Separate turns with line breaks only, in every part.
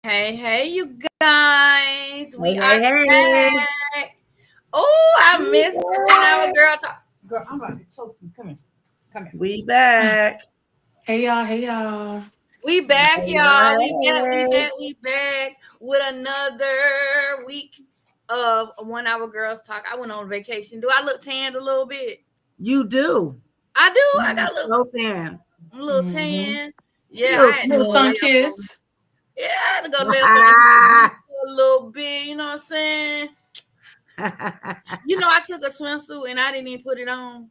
Hey, you guys. We
Hey,
are
hey, hey.
back. Oh, I
We
missed one hour
back.
girl talk. Girl, I'm about to choke you. Come here. Come here.
We back.
Hey y'all, hey y'all.
We back,
Hey,
y'all. We back, we
hey.
back, we back with another week of 1 hour girls talk. I went on vacation. Do I look tanned a little bit?
You do.
I do. I
You
got
look so tan.
a little
Mm-hmm.
tan. Yeah, I
Little
had to
Little
go
sun
tan.
lay up on.
kiss.
Yeah, I had to go lay up on the beach for a little bit. You know what I'm saying? I took a swimsuit and I didn't even put it on.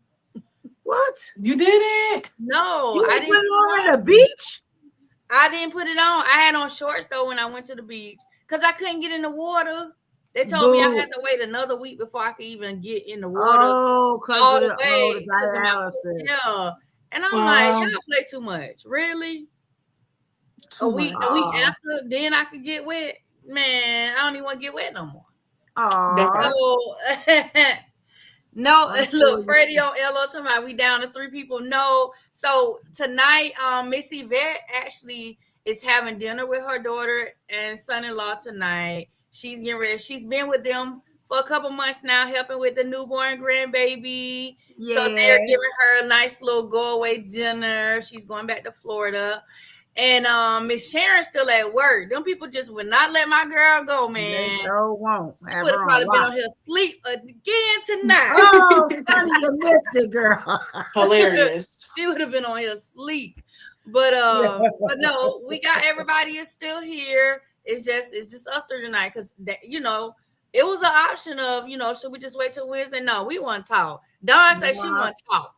What?
You did it.
No,
You
I
ain't put
didn't
it
put it
on at the
on.
beach?
I didn't put it on. I had on shorts though when I went to the beach because I couldn't get in the water. They told me I had
Boo.
to wait another week before I could even get in the water
Oh, because
all
of
the
the
way because of my
dialysis.
yeah. And I'm like,
Wow.
y'all play too much. Really? A
Too
week,
much.
a week
Oh,
after, then I could get wet. Man, I don't even want to get wet no more.
That
oh.
part.
So no,
I'm sure
look, Freddie on LO talking about we down to 3 people. No, so tonight, Miss Yvette actually is having dinner with her daughter and son-in-law tonight. She's getting ready. She's been with them for a couple months now, helping with the newborn grandbaby. So they're giving
Yes.
her a nice little go away dinner. She's going back to Florida. And Miss Sharon's still at work. Them people just would not let my girl go,
They
man.
sure won't
She
have
would have
her on
probably been
lock.
on here asleep again tonight.
Oh, Sonny, you missed it, girl.
Hilarious.
She would have been on here asleep. But no, we got everybody is still here. It's just us three tonight because it was an option of should we just wait till Wednesday? No, we want to talk. Dawn said she
No,
want to talk.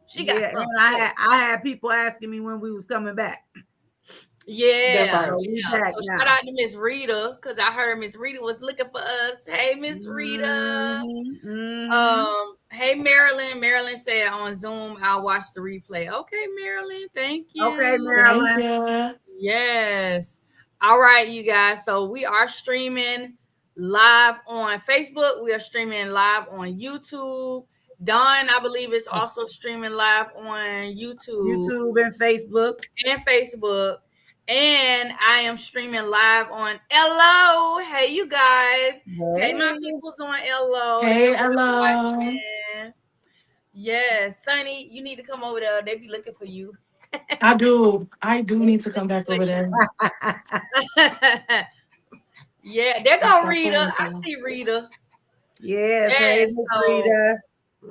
She got
yeah, and
something.
I had people asking me when we was coming back.
That
Yeah,
part.
So we
yeah.
back
So shout
now.
out to Miss Rita because I heard Miss Rita was looking for us. Hey, Miss Rita.
Mm-hmm.
Hey Marilyn. Marilyn said on Zoom, I'll watch the replay. Okay, Marilyn, thank
Okay,
you.
Thank
Marilyn.
you.
Yes. All right, you guys. So we are streaming live on Facebook. We are streaming live on YouTube. Dawn, I believe, is also streaming live on YouTube
YouTube and Facebook.
and Facebook. And I am streaming live on LO. Hey, you guys. Hey, my
Hey.
people's on LO. They
Hey,
over there
hello.
watching. Yes, Sonny, you need to come over there. They be looking for you.
I do. I do
They
need
be
to come
looking
back over there.
for you. Yeah, they're
Let's
gonna
stop
Rita.
playing
I
too.
see Rita.
Yes, hey,
Yeah,
Miss
so
Rita.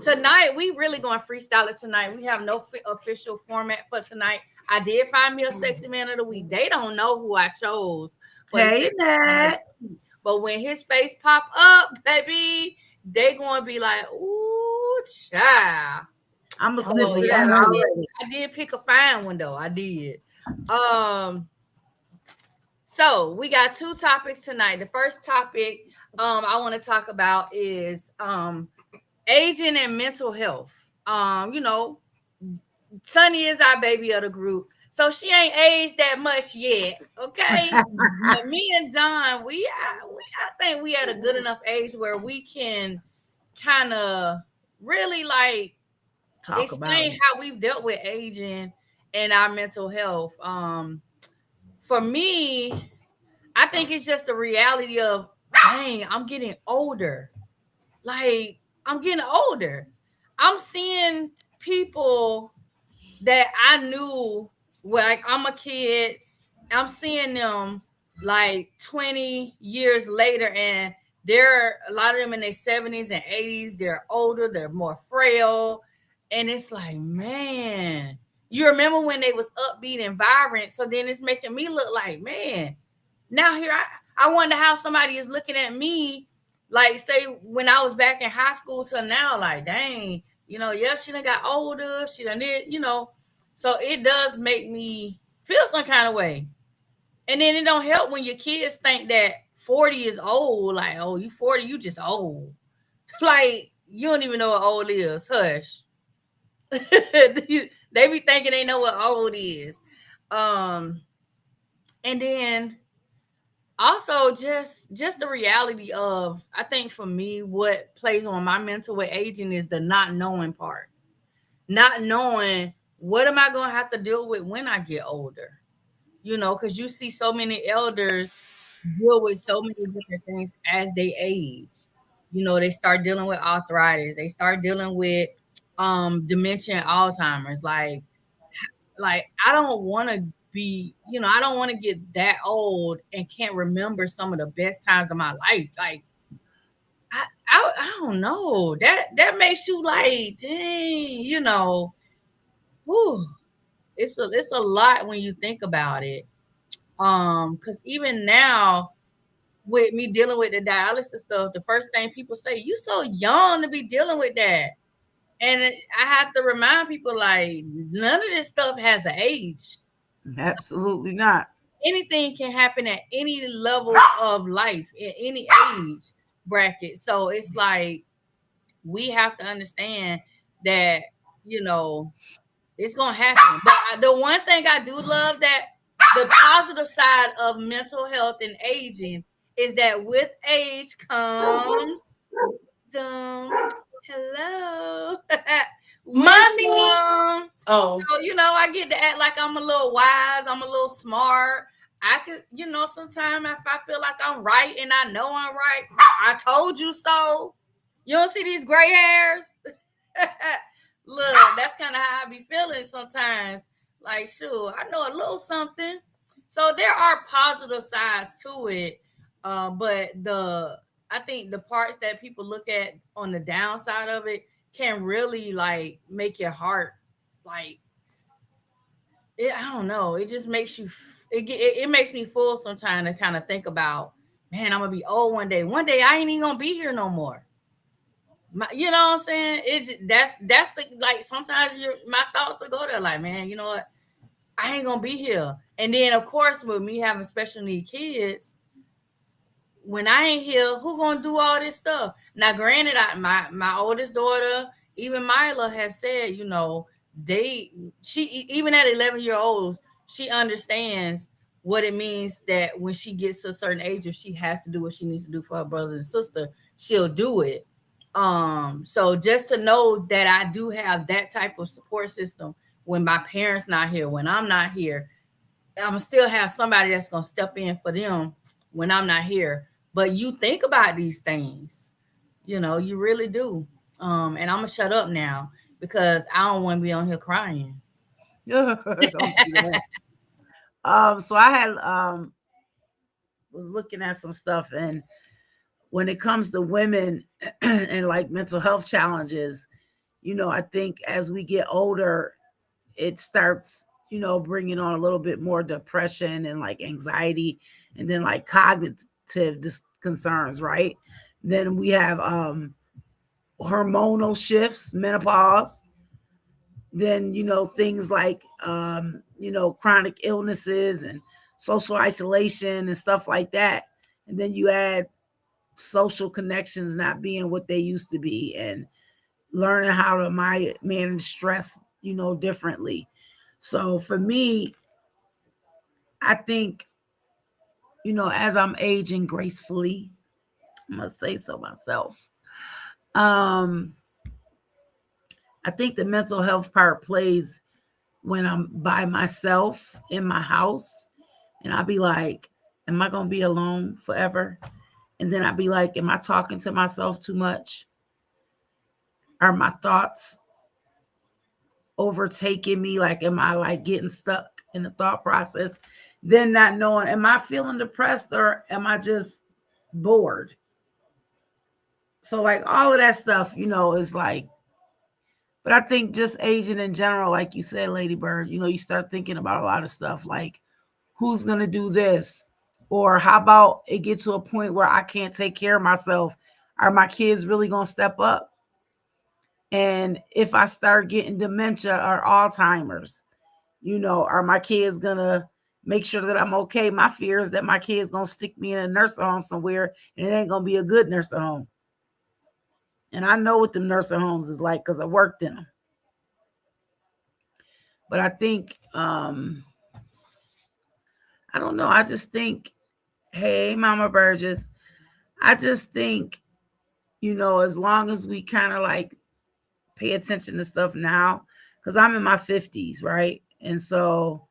tonight we really going to freestyle it tonight. We have no official format for tonight. I did find me a sexy man of the week. They don't know who I chose for the
Hey,
sexy man of
Nat.
the week. But when his face pop up, baby, they going to be like, ooh, child.
I'm gonna
So
I'm
sip to
ready.
yeah,
I'm
that
ready.
already.
I did pick a fine one though. I did. Um So we got two topics tonight. The first topic I want to talk about is aging and mental health. Sunny is our baby of the group. So she ain't aged that much yet. Okay. But me and Don, I think we at a good enough age where we can kind of really like
Talk about
explain
it.
how we've dealt with aging and our mental health. For me, I think it's just the reality of, dang, I'm getting older. Like, I'm getting older. I'm seeing people that I knew like I'm a kid. I'm seeing them like 20 years later, and they're a lot of them in their 70s and 80s. They're older, they're more frail. And it's like, man, you remember when they was upbeat and vibrant. So then it's making me look like, man, now here I wonder how somebody is looking at me, like say when I was back in high school to now, like dang, yeah, she done got older, she done did. So it does make me feel some kind of way. And then it don't help when your kids think that 40 is old, like, oh, you 40, you just old. Like you don't even know what old is. Hush. They be thinking they know what old is. Um, and then also just the reality of, I think for me what plays on my mental with aging is the not knowing part, not knowing what am I going to have to deal with when I get older, because you see so many elders deal with so many different things as they age. You know, they start dealing with arthritis, they start dealing with dementia and Alzheimer's. Like I don't want to be, I don't want to get that old and can't remember some of the best times of my life. Like I don't know. That makes you like, dang, whew, it's a lot when you think about it. Because even now, with me dealing with the dialysis stuff, the first thing people say, "You so young to be dealing with that," and I have to remind people like none of this stuff has an age.
Absolutely not.
Anything can happen at any level of life, in any age bracket. So it's like we have to understand that it's gonna happen. But the one thing I do love, that the positive side of mental health and aging is that with age comes some hello
Money. Oh,
So I get to act like I'm a little wise, I'm a little smart. I could, sometimes if I feel like I'm right and I know I'm right, I told you so. You don't see these gray hairs? Look, that's kind of how I be feeling sometimes. Like, sure, I know a little something. So there are positive sides to it. But I think the parts that people look at on the downside of it can really like make your heart like I don't know. It just makes you. It makes me full sometimes to kind of think about, man, I'm gonna be old one day. One day I ain't even gonna be here no more. You know what I'm saying? That's the like. Sometimes my thoughts will go there like, man, you know what? I ain't gonna be here. And then of course with me having special need kids, when I ain't here, who gonna do all this stuff? Now, granted, my oldest daughter, even Mila, has said, she even at 11-year-olds, she understands what it means that when she gets to a certain age, if she has to do what she needs to do for her brother and sister, she'll do it. So just to know that I do have that type of support system when my parents not here, when I'm not here, I'm gonna still have somebody that's gonna step in for them when I'm not here. But you think about these things, you really do. And I'm gonna shut up now because I don't want to be on here crying.
Don't do that. So I had was looking at some stuff, and when it comes to women and like mental health challenges, I think as we get older, it starts, bringing on a little bit more depression and like anxiety, and then like cognitive concerns, right? Then we have hormonal shifts, menopause. Then, things like, chronic illnesses and social isolation and stuff like that. And then you add social connections not being what they used to be, and learning how to manage stress, differently. So for me, I think, as I'm aging gracefully, I must say so myself. I think the mental health part plays when I'm by myself in my house, and I'll be like, am I going to be alone forever? And then I'll be like, am I talking to myself too much? Are my thoughts overtaking me? Like, am I like getting stuck in the thought process? Then not knowing, am I feeling depressed or am I just bored? So like all of that stuff, is like, but I think just aging in general, like you said, Lady Bird, you start thinking about a lot of stuff like who's going to do this? Or how about it get to a point where I can't take care of myself? Are my kids really going to step up? And if I start getting dementia or Alzheimer's, are my kids going to make sure that I'm okay? My fear is that my kids going to stick me in a nursing home somewhere, and it ain't going to be a good nursing home. And I know what the nursing homes is like because I worked in them. But I think, I don't know. I just think, hey, Mama Burgess, I just think, as long as we kind of like pay attention to stuff now, because I'm in my 50s, right? And so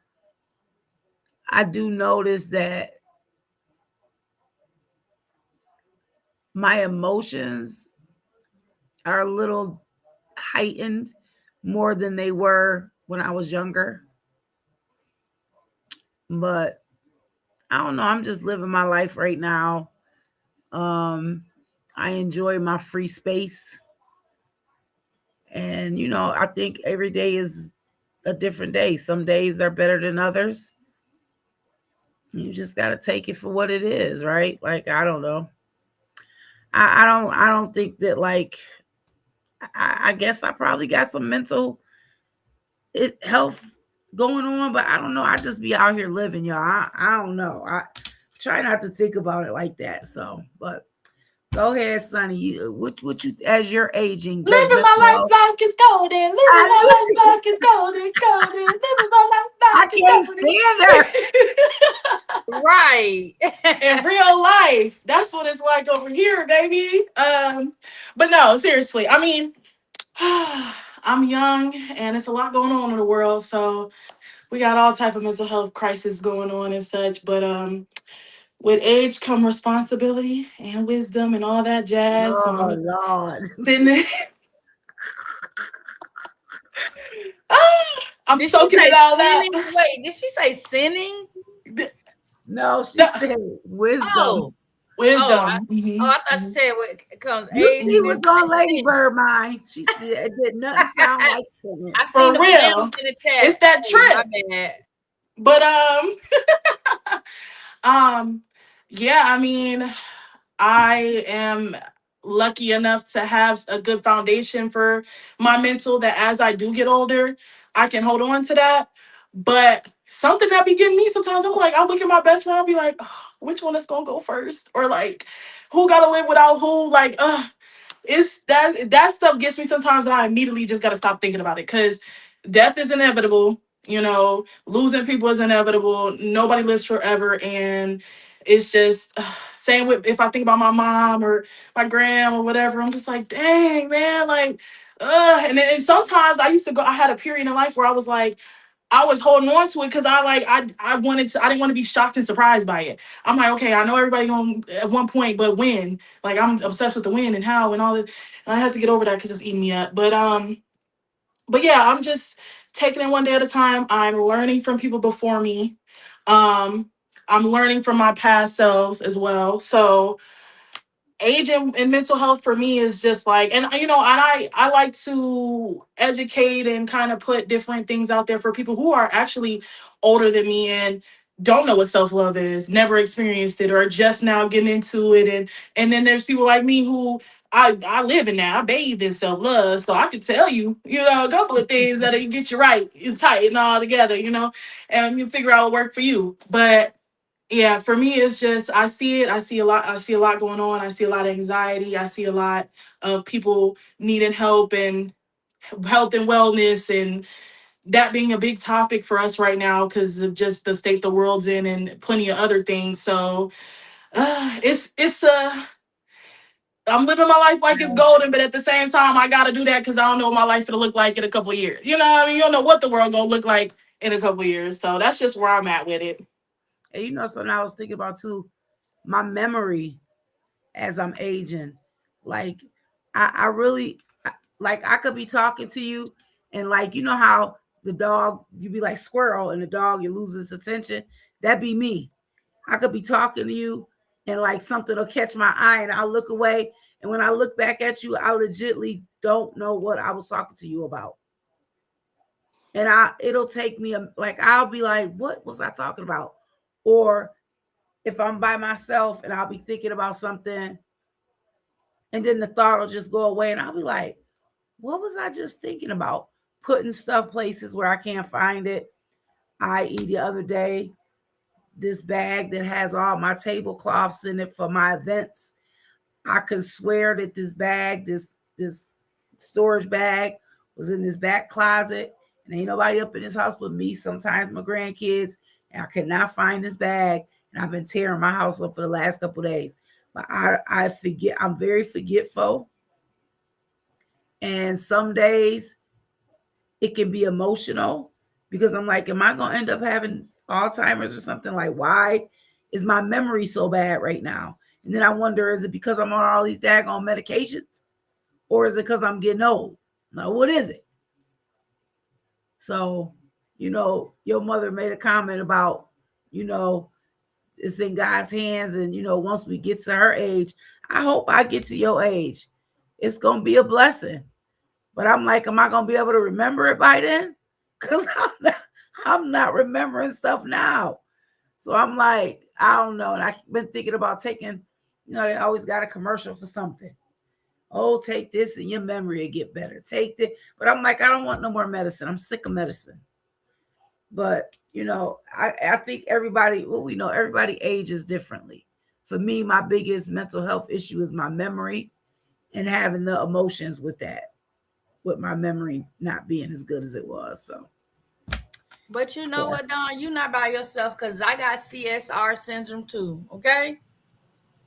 I do notice that my emotions are a little heightened more than they were when I was younger. But I don't know. I'm just living my life right now. I enjoy my free space. And, I think every day is a different day. Some days are better than others. You just got to take it for what it is, right? Like, I don't know. I don't think that, like, I guess I probably got some mental health going on, but I don't know. I just be out here living, y'all. I don't know. I try not to think about it like that. So, but go ahead, Sonny. What you as you're aging?
Living my life like it's golden. Living my life like it's golden, golden. Living my life
I
like it's
can't
golden.
stand her.
Right.
In real life, that's what it's like over here, baby. But no, seriously. I mean, I'm young and it's a lot going on in the world, so we got all type of mental health crisis going on and such. But with age come responsibility and wisdom and all that jazz. So
Oh
I'm
Lord.
sitting. I'm
Did she
soaking
say
it all
sinning?
up.
Wait, did she say sinning?
No, she
The-
said wisdom.
Oh,
Wisdom.
I thought you said what comes
You
age
see
and
what's
then
on Lady Bird mind. She said it did nothing sound like singing.
I
For
seen the
real.
in the chat.
It's that
Oh, my
trip.
bad.
But um yeah, I mean, I am lucky enough to have a good foundation for my mental that as I do get older, I can hold on to that. But something that be getting me sometimes, I'm like, I'll look at my best friend, I'll be like, oh, which one is gonna go first? Or like, who gotta live without who? Like, it's that stuff gets me sometimes, and I immediately just gotta stop thinking about it because death is inevitable. Losing people is inevitable. Nobody lives forever, and it's just same with if I think about my mom or my grandma or whatever. I'm just like, dang man, like, and sometimes I used to go. I had a period in life where I was like, I was holding on to it because I wanted to. I didn't want to be shocked and surprised by it. I'm like, okay, I know everybody going at one point, but when? Like, I'm obsessed with the when and how and all that. And I had to get over that because it's eating me up. But yeah, I'm just taking it one day at a time. I'm learning from people before me. I'm learning from my past selves as well. So age and mental health for me is just like, and I like to educate and kind of put different things out there for people who are actually older than me and don't know what self-love is, never experienced it, or just now getting into it. And then there's people like me who I live in that. I bathe in self-love. So I could tell you, a couple of things that'll get you right and tight and all together, and you figure out what work for you. But yeah, for me, it's just I see it. I see a lot. I see a lot going on. I see a lot of anxiety. I see a lot of people needing help and health and wellness, and that being a big topic for us right now because of just the state the world's in and plenty of other things. So it's I'm living my life like it's golden, but at the same time, I gotta do that because I don't know what my life will look like in a couple of years. You know what I mean? You don't know what the world gonna look like in a couple of years. So that's just where I'm at with it.
And something I was thinking about too, my memory as I'm aging. Like, I really, like, I could be talking to you, and like, how the dog, you be like squirrel, and the dog, you lose its attention. That'd be me. I could be talking to you, and like something will catch my eye, and I'll look away. And when I look back at you, I legitly don't know what I was talking to you about. And it'll take me like, I'll be like, what was I talking about? Or if I'm by myself and I'll be thinking about something, and then the thought will just go away, and I'll be like, what was I just thinking about? Putting stuff places where I can't find it. I.e., the other day, this bag that has all my tablecloths in it for my events. I can swear that this bag, this storage bag, was in this back closet, and ain't nobody up in this house but me, sometimes my grandkids, and I could not find this bag, and I've been tearing my house up for the last couple of days. But I forget. I'm very forgetful, and some days it can be emotional because I'm like, am I going to end up having Alzheimer's or something? Like, why is my memory so bad right now? And then I wonder, is it because I'm on all these daggone medications? Or is it because I'm getting old? Now, what is it? So, your mother made a comment about, it's in God's hands. And, once we get to her age, I hope I get to your age. It's going to be a blessing. But I'm like, am I going to be able to remember it by then? Because I'm not remembering stuff now. So I'm like, I don't know. And I've been thinking about taking, they always got a commercial for something. Oh, take this and your memory will get better. Take this. But I'm like, I don't want no more medicine. I'm sick of medicine. But, I think everybody ages differently. For me, my biggest mental health issue is my memory and having the emotions with that, with my memory not being as good as it was. So.
But you know what, Dawn? You're not by yourself because I got CSR syndrome too, okay?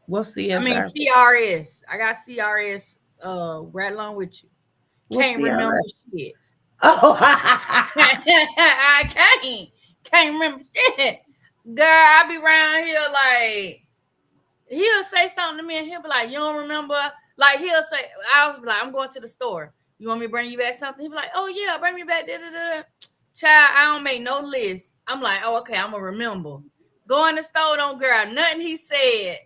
What's CSR?
I mean, CRS. I got CRS right along with you. Can't remember shit.
Oh,
I can't remember shit. Girl, I be around here like, he'll say something to me and he'll be like, you don't remember? Like, he'll say, I'll be like, I'm going to the store. You want me to bring you back something? He'll be like, oh, yeah, bring me back. Child, I don't make no list. I'm like, oh, okay, I'm going to remember. Go in the store, don't grab nothing he said.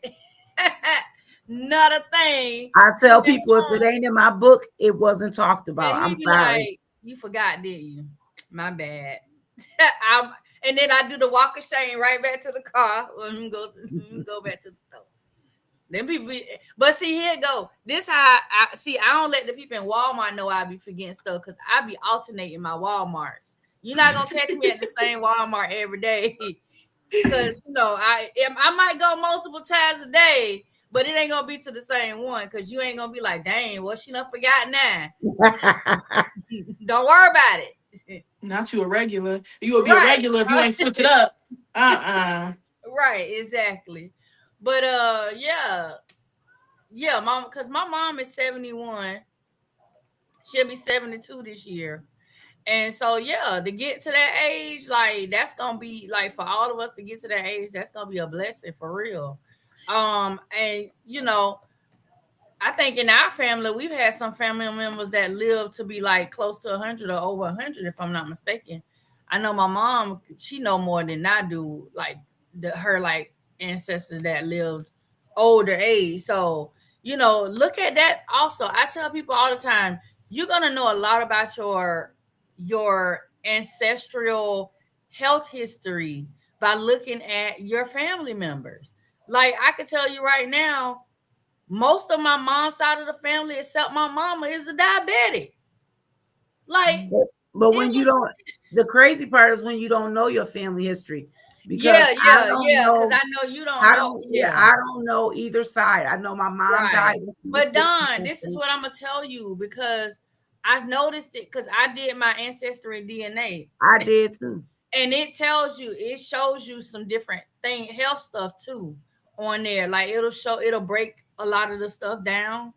Not a thing.
I tell people if it ain't in my book, it wasn't talked about. I'm sorry.
Like, you forgot, didn't you? My bad. And then I do the walk of shame right back to the car. Let me go back to the store. Then people, but see, here it go. This how I don't let the people in Walmart know I be forgetting stuff because I be alternating my Walmarts. You're not gonna catch me at the same Walmart every day. Because I might go multiple times a day, but it ain't gonna be to the same one because you ain't gonna be like, dang, what she done forgot now. Don't worry about it.
Not you a regular. You will be a regular if you ain't switch it up.
Right, exactly. But mom, because my mom is 71. She'll be 72 this year. And so, to get to that age, like, that's going to be, like, for all of us to get to that age, that's going to be a blessing for real. And, I think in our family, we've had some family members that live to be, like, close to 100 or over 100, if I'm not mistaken. I know my mom, she know more than I do, like, her, like, ancestors that lived older age. So, look at that also. I tell people all the time, you're going to know a lot about your ancestral health history by looking at your family members. Like, I can tell you right now, most of my mom's side of the family, except my mama, is a diabetic. Like,
but when you don't, the crazy part is when you don't know your family history. Because
because I know you don't know.
I don't know either side. I know my mom died.
But Dawn, this is what I'm gonna tell you because I've noticed it because I did my ancestry DNA.
I did too.
And it shows you some different health stuff too on there. Like it'll break a lot of the stuff down.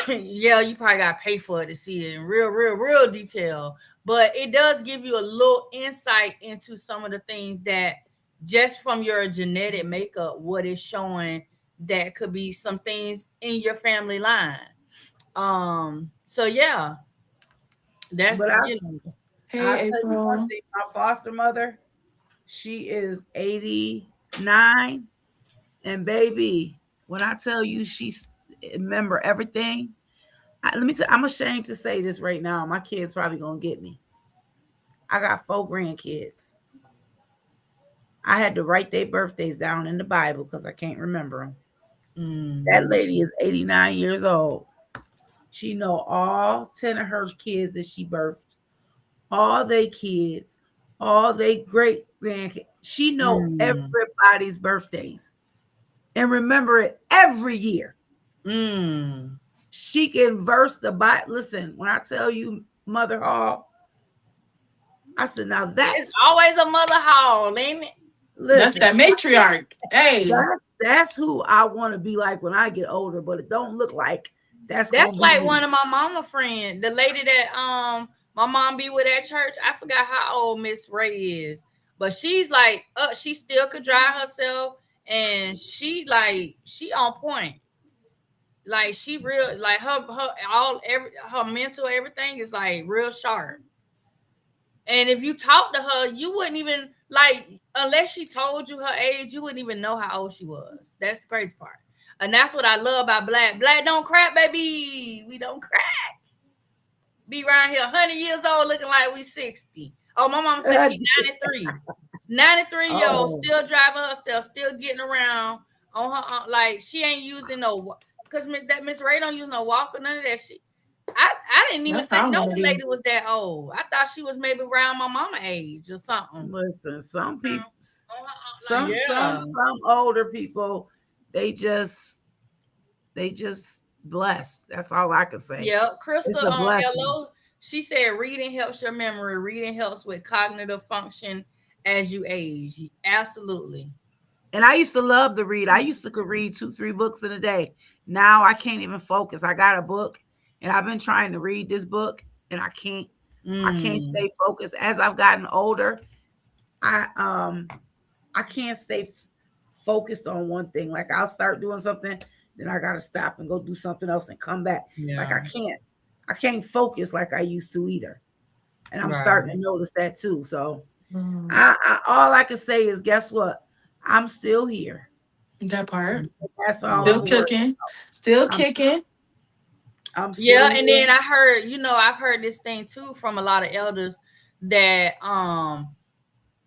You probably gotta pay for it to see it in real detail. But it does give you a little insight into some of the things that just from your genetic makeup, what is showing that could be some things in your family line. So that's
Hey, I'll tell you one thing, my foster mother, she is 89. And baby, when I tell you she's remember everything, I'm ashamed to say this right now. My kids probably gonna get me. I got 4 grandkids. I had to write their birthdays down in the Bible because I can't remember them. That lady is 89 years old. She know all 10 of her kids that she birthed, all their kids, all their great grandkids. She know everybody's birthdays and remember it every year. She can verse the Bible. Listen, when I tell you Mother Hall, I said, now that's
always a Mother Hall, ain't it?
Listen, that's that matriarch. Hey,
that's who I want to be like when I get older, but it don't look like that's
like one of my mama friends, the lady that my mom be with at church. I forgot how old Miss Ray is, but she's like, she still could drive herself and she on point. Like she real like her all every her mental everything is like real sharp. And if you talk to her, you wouldn't even like unless she told you her age, you wouldn't even know how old she was. That's the crazy part. And that's what I love about Black. Black don't crack, baby. We don't crack. Be around here 100 years old looking like we 60. Oh, my mama said she 93. 93 year old,
Oh,
still driving her stuff, still getting around on her like she ain't using no because that Miss Ray don't use no walker, none of that shit. I didn't even
That's how I
know
want to
the
be.
lady was that old. I thought she was maybe around my mama age or something.
listen, some people,
On her, like
some some older people, they just they just blessed. That's all I can say.
yeah, Crystal
It's a blessing.
Hello. She said reading helps your memory. Reading helps with cognitive function as you age. Absolutely.
And I used to love to read. I used to could read 2, 3 books in a day. Now I can't even focus. I got a book and I've been trying to read this book and I can't
Mm,
stay focused. As I've gotten older, I I can't stay focused on one thing. Like I'll start doing something, then I gotta stop and go do something else and come back. Like
yeah.
I can't focus like I used to either. And I'm starting
Right.
to notice that too. So
Mm,
I all I can say is guess what? I'm still here.
that part.
That's all
Still
I'm
Yeah.
worried.
kicking. Still
I'm
kicking.
I'm still
Yeah, and
here.
then I heard, I've heard this thing too from a lot of elders that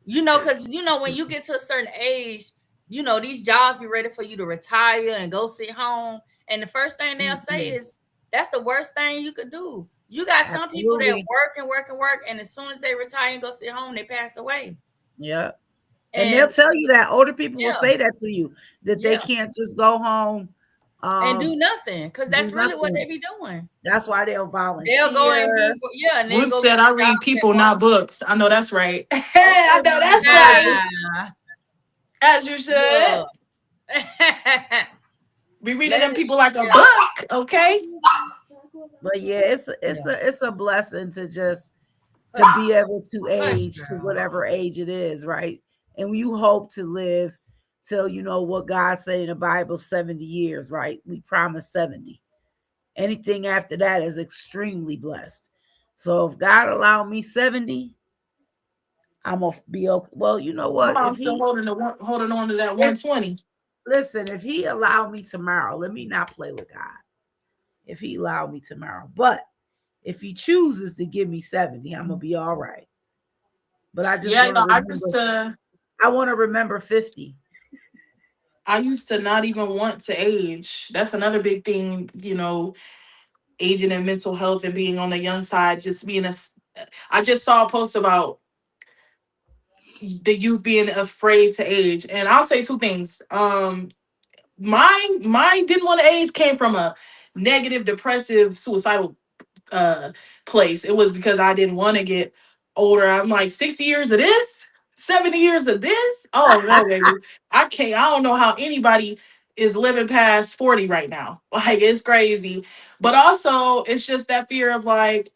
because when you get to a certain age, these jobs be ready for you to retire and go sit home. And the first thing they'll say
Mhm.
is that's the worst thing you could do. You got some people that
Absolutely.
work and work and work, and as soon as they retire and go sit home, they pass away.
Yeah. And they'll
And
tell you that older people will
yeah,
say that to you that they
yeah,
can't just go home,
and do
um,
nothing because
do
that's really what they
nothing.
be doing.
That's why they'll
They'll go
volunteer.
and be yeah, and then
Ruth
go get
said,
some
I read
jobs at
people, not books. I know that's right. I
Okay,
know
Mama
that's right.
Georgia.
Mark.
As you should.
Look.
Be reading
Let
them
it,
people like a
yeah,
book, okay?
But yeah, it's a blessing to just to
yeah.
be able to
Hush,
age to
girl.
whatever age it is, right? And you hope to live till what God said in the Bible, 70 years, right? We promise 70. Anything after that is extremely blessed. So if God allow me 70, I'm gonna be okay. Well, you know
My
what?
mom's still holding on to that
If
120.
listen, if he allowed me tomorrow, let me not play with God. If he allowed me tomorrow. But if he chooses to give me 70, I'm gonna be all right. But I just
Yeah,
want to
I used
remember,
to
I want to remember 50.
not even want to age. That's another big thing, aging and mental health and being on the young side, just being I just saw a post about the youth being afraid to age. And I'll say two things. Mine didn't want to age came from a negative, depressive, suicidal uh place. It was because I didn't want to get older. I'm like 60 years of this, 70 years of this. Oh no, baby. I can't. I don't know how anybody is living past 40 right now. Like it's crazy. But also it's just that fear of like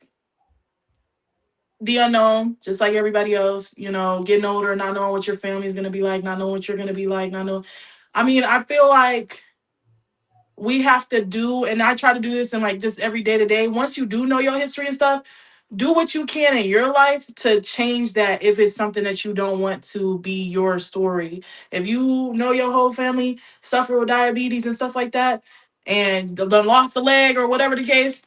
the unknown, just like everybody else, getting older, not knowing what your family's gonna be like, not knowing what you're gonna be like, not know. I mean, I feel like we have to do, and I try to do this in like just every day to day. Once you do know your history and stuff, do what you can in your life to change that if it's something that you don't want to be your story. If you know your whole family suffer with diabetes and stuff like that, and then lost the leg or whatever the case,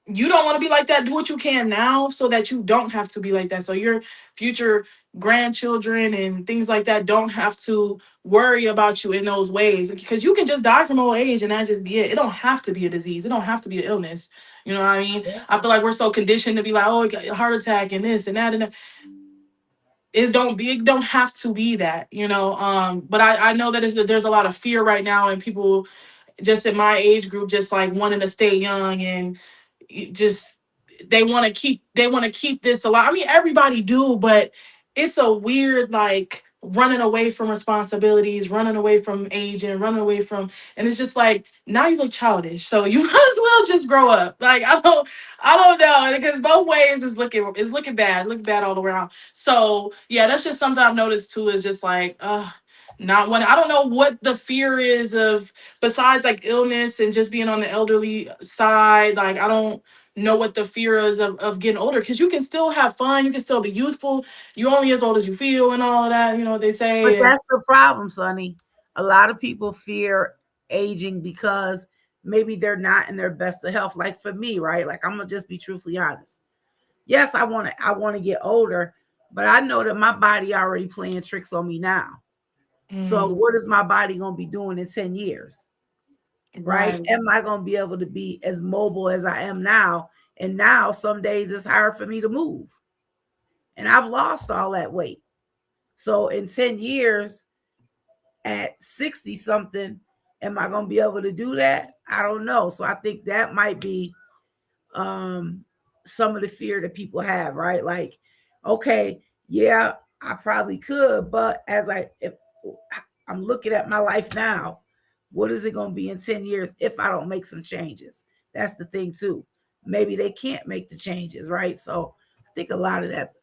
you don't want to be like that. Do what you can now so that you don't have to be like that. So your future grandchildren and things like that don't have to worry about you in those ways, because you can just die from old age and that just be it. It don't have to be a disease. It don't have to be an illness. You know what I mean?
Yeah.
I feel like we're so conditioned to be like, oh, I got a heart attack and this and that and that. It don't have to be that. But I know that there's a lot of fear right now, and people just in my age group just like wanting to stay young, and just they want to keep this alive. I mean, everybody do, but it's a weird like running away from responsibilities, running away from aging, running away from, and it's just like now you look childish, so you might as well just grow up. Like I don't know, because both ways is looking bad all around. So yeah, that's just something I've noticed too. Is just like not wanting. I don't know what the fear is of besides like illness and just being on the elderly side. Like I don't know what the fear is of getting older because you can still have fun, you can still be youthful. You're only as old as you feel and all of that. You know what they say.
But
And
that's the problem, Sonny. A lot of people fear aging because maybe they're not in their best of health. Like for me, right? Like I'm gonna just be truthfully honest. Yes, I want to get older, but I know that my body already playing tricks on me now. So what is my body going to be doing in 10 years? Right? Am I going to be able to be as mobile as I am now? And now some days it's hard for me to move. And I've lost all that weight. So in 10 years at 60 something, am I going to be able to do that? I don't know. So I think that might be some of the fear that people have, right? Like, okay, yeah, I probably could, but if I'm looking at my life now, what is it going to be in 10 years if I don't make some changes? That's the thing too. Maybe they can't make the changes, right? So I think a lot of that,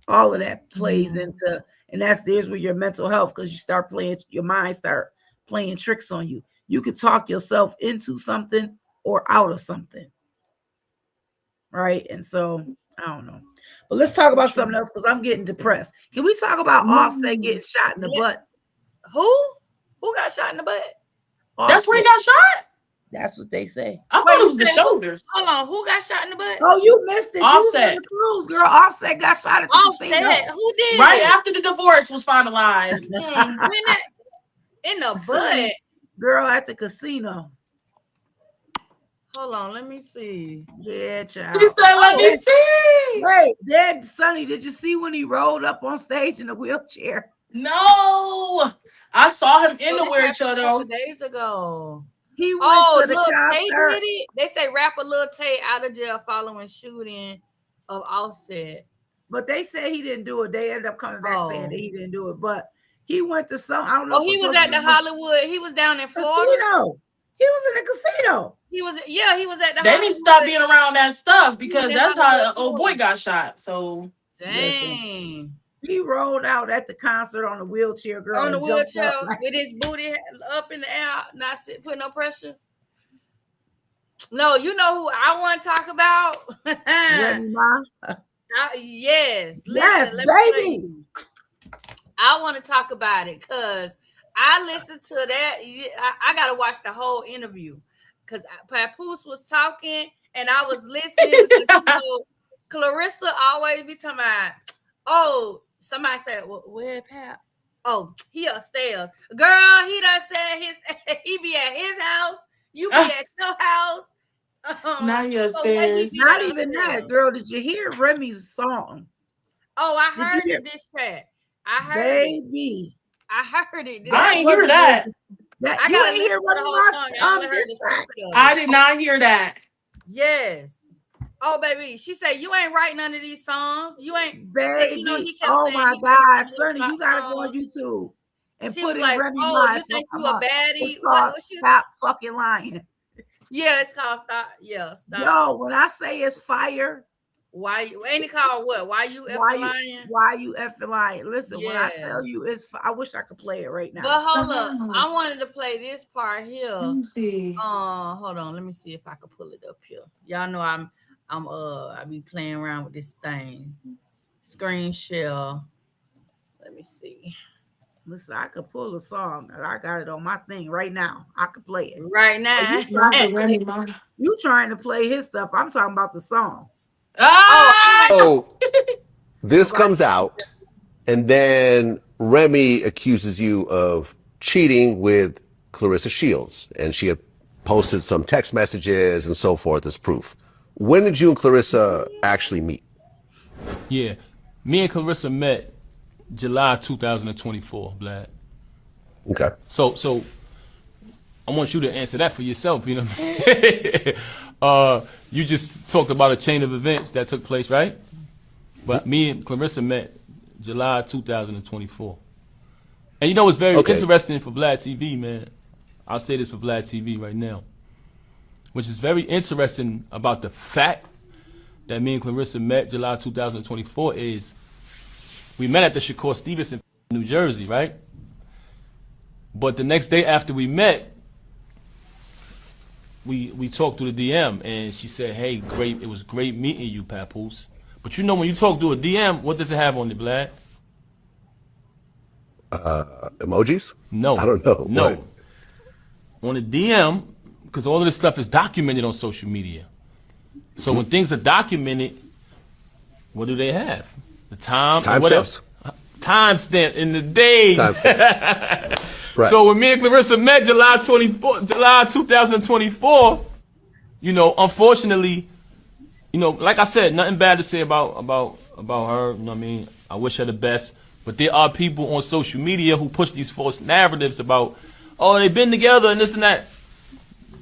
all of that plays into, and there's where your mental health, because your mind start playing tricks on you. You could talk yourself into something or out of something. Right. And so I don't know. But let's talk about something else because I'm getting depressed. Can we talk about Offset getting shot in the butt?
Who got shot in the butt?
Offset.
That's where he got shot?
That's what they say.
I thought it was the shoulders.
Hold on, who got shot in the butt?
Oh, you missed it.
Offset.
You was on the cruise, girl. Offset got shot at the casino.
Offset? Who did?
Right after the divorce was finalized.
In the butt.
Girl at the casino.
Hold on, let me see.
Yeah, child.
She said, let me see.
Wait, Dad, Sonny, did you see when he rolled up on stage in a wheelchair?
No. I saw him in the wheelchair though.
2 days ago.
He went to the
Lil Tay
concert.
did it? They say rapper Lil Tay out of jail following shooting of Offset.
But they said he didn't do it. They ended up coming back saying that he didn't do it. But he went to some, I don't know.
Oh, he was at the Hollywood. He was down in Florida.
Casino. He was in the casino.
He was at the
They
Hollywood.
need to stop being around that stuff because that's how old boy got shot. So
dang.
He rolled out at the concert on a wheelchair, girl.
On the wheelchair with his booty up in the air, not putting no pressure. No, you know who I want to talk about?
Remy Ma.
Yes. Listen,
yes, baby.
I want to talk about it because I listened to that. I got to watch the whole interview because Papoose was talking and I was listening. Because, Clarissa always be talking about, oh, somebody said, well, where Pap? Oh, he upstairs. Girl, he done said he be at his house. You be at your house.
Now you're upstairs.
Not even that, girl. Did you hear Remy's song?
Oh, I heard it this track. I heard
baby.
I heard it.
I ain't hear that.
I gotta hear Remy Ma's song.
I did not hear that.
Yes. Oh, baby. She said, you ain't write none of these songs. You ain't.
Baby.
You know,
oh, my God. Sonny, you got to go on YouTube and put in
like,
Remy
Ma.
You
think you a baddie?
Stop fucking lying.
Yeah, it's called Stop. Yeah, Stop.
Yo, when I say it's fire.
Why you ain't it called what? Why you effing lying?
Why you effing lying? Listen, when I tell you I wish I could play it right now.
But hold up. I wanted to play this part here.
Let me see.
Hold on. Let me see if I can pull it up here. Y'all know I be playing around with this thing. Screen share. Let me see.
Listen, I could pull a song. I got it on my thing right now. I could play it
right now.
You trying to play his stuff? I'm talking about the song.
So this comes out, and then Remy accuses you of cheating with Clarissa Shields, and she had posted some text messages and so forth as proof. When did you and Clarissa actually meet?
Yeah, me and Clarissa met July 2024, Vlad.
Okay.
So I want you to answer that for yourself, you know what I mean? You just talked about a chain of events that took place, right? But me and Clarissa met July 2024. And you know what's very interesting for Vlad TV, man? I'll say this for Vlad TV right now. Which is very interesting about the fact that me and Clarissa met July 2024 is we met at the Shakur Stevenson, New Jersey, right? But the next day after we met, we talked through the DM, and she said, "Hey, great, it was great meeting you, Papoose." But you know, when you talk through a DM, what does it have on it, Vlad?
Emojis?
No,
I don't know.
No,
What?
on a DM, because all of this stuff is documented on social media. So when things are documented, what do they have? The time,
Timestamps.
Timestamp in the day.
Timestamps. Right.
So when me and Clarissa met July 2024, you know, unfortunately, you know, like I said, nothing bad to say about her. You know what I mean? I wish her the best. But there are people on social media who push these false narratives about, oh, they've been together and this and that.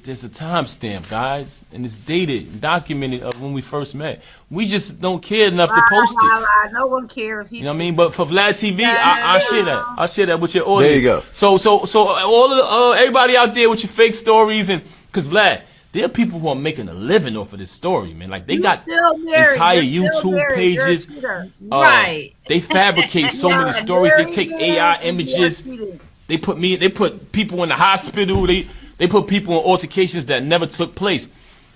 There's a timestamp, guys, and it's dated, documented of when we first met. We just don't care enough to post it.
No one cares.
You know what I mean? But for Vlad TV, I share that. I share that with your audience.
There you go.
So all of the, everybody out there with your fake stories, and because Vlad, there are people who are making a living off of this story, man. Like they got entire YouTube pages.
Right.
They fabricate so many stories. They take AI images. They put people in the hospital. They put people in altercations that never took place.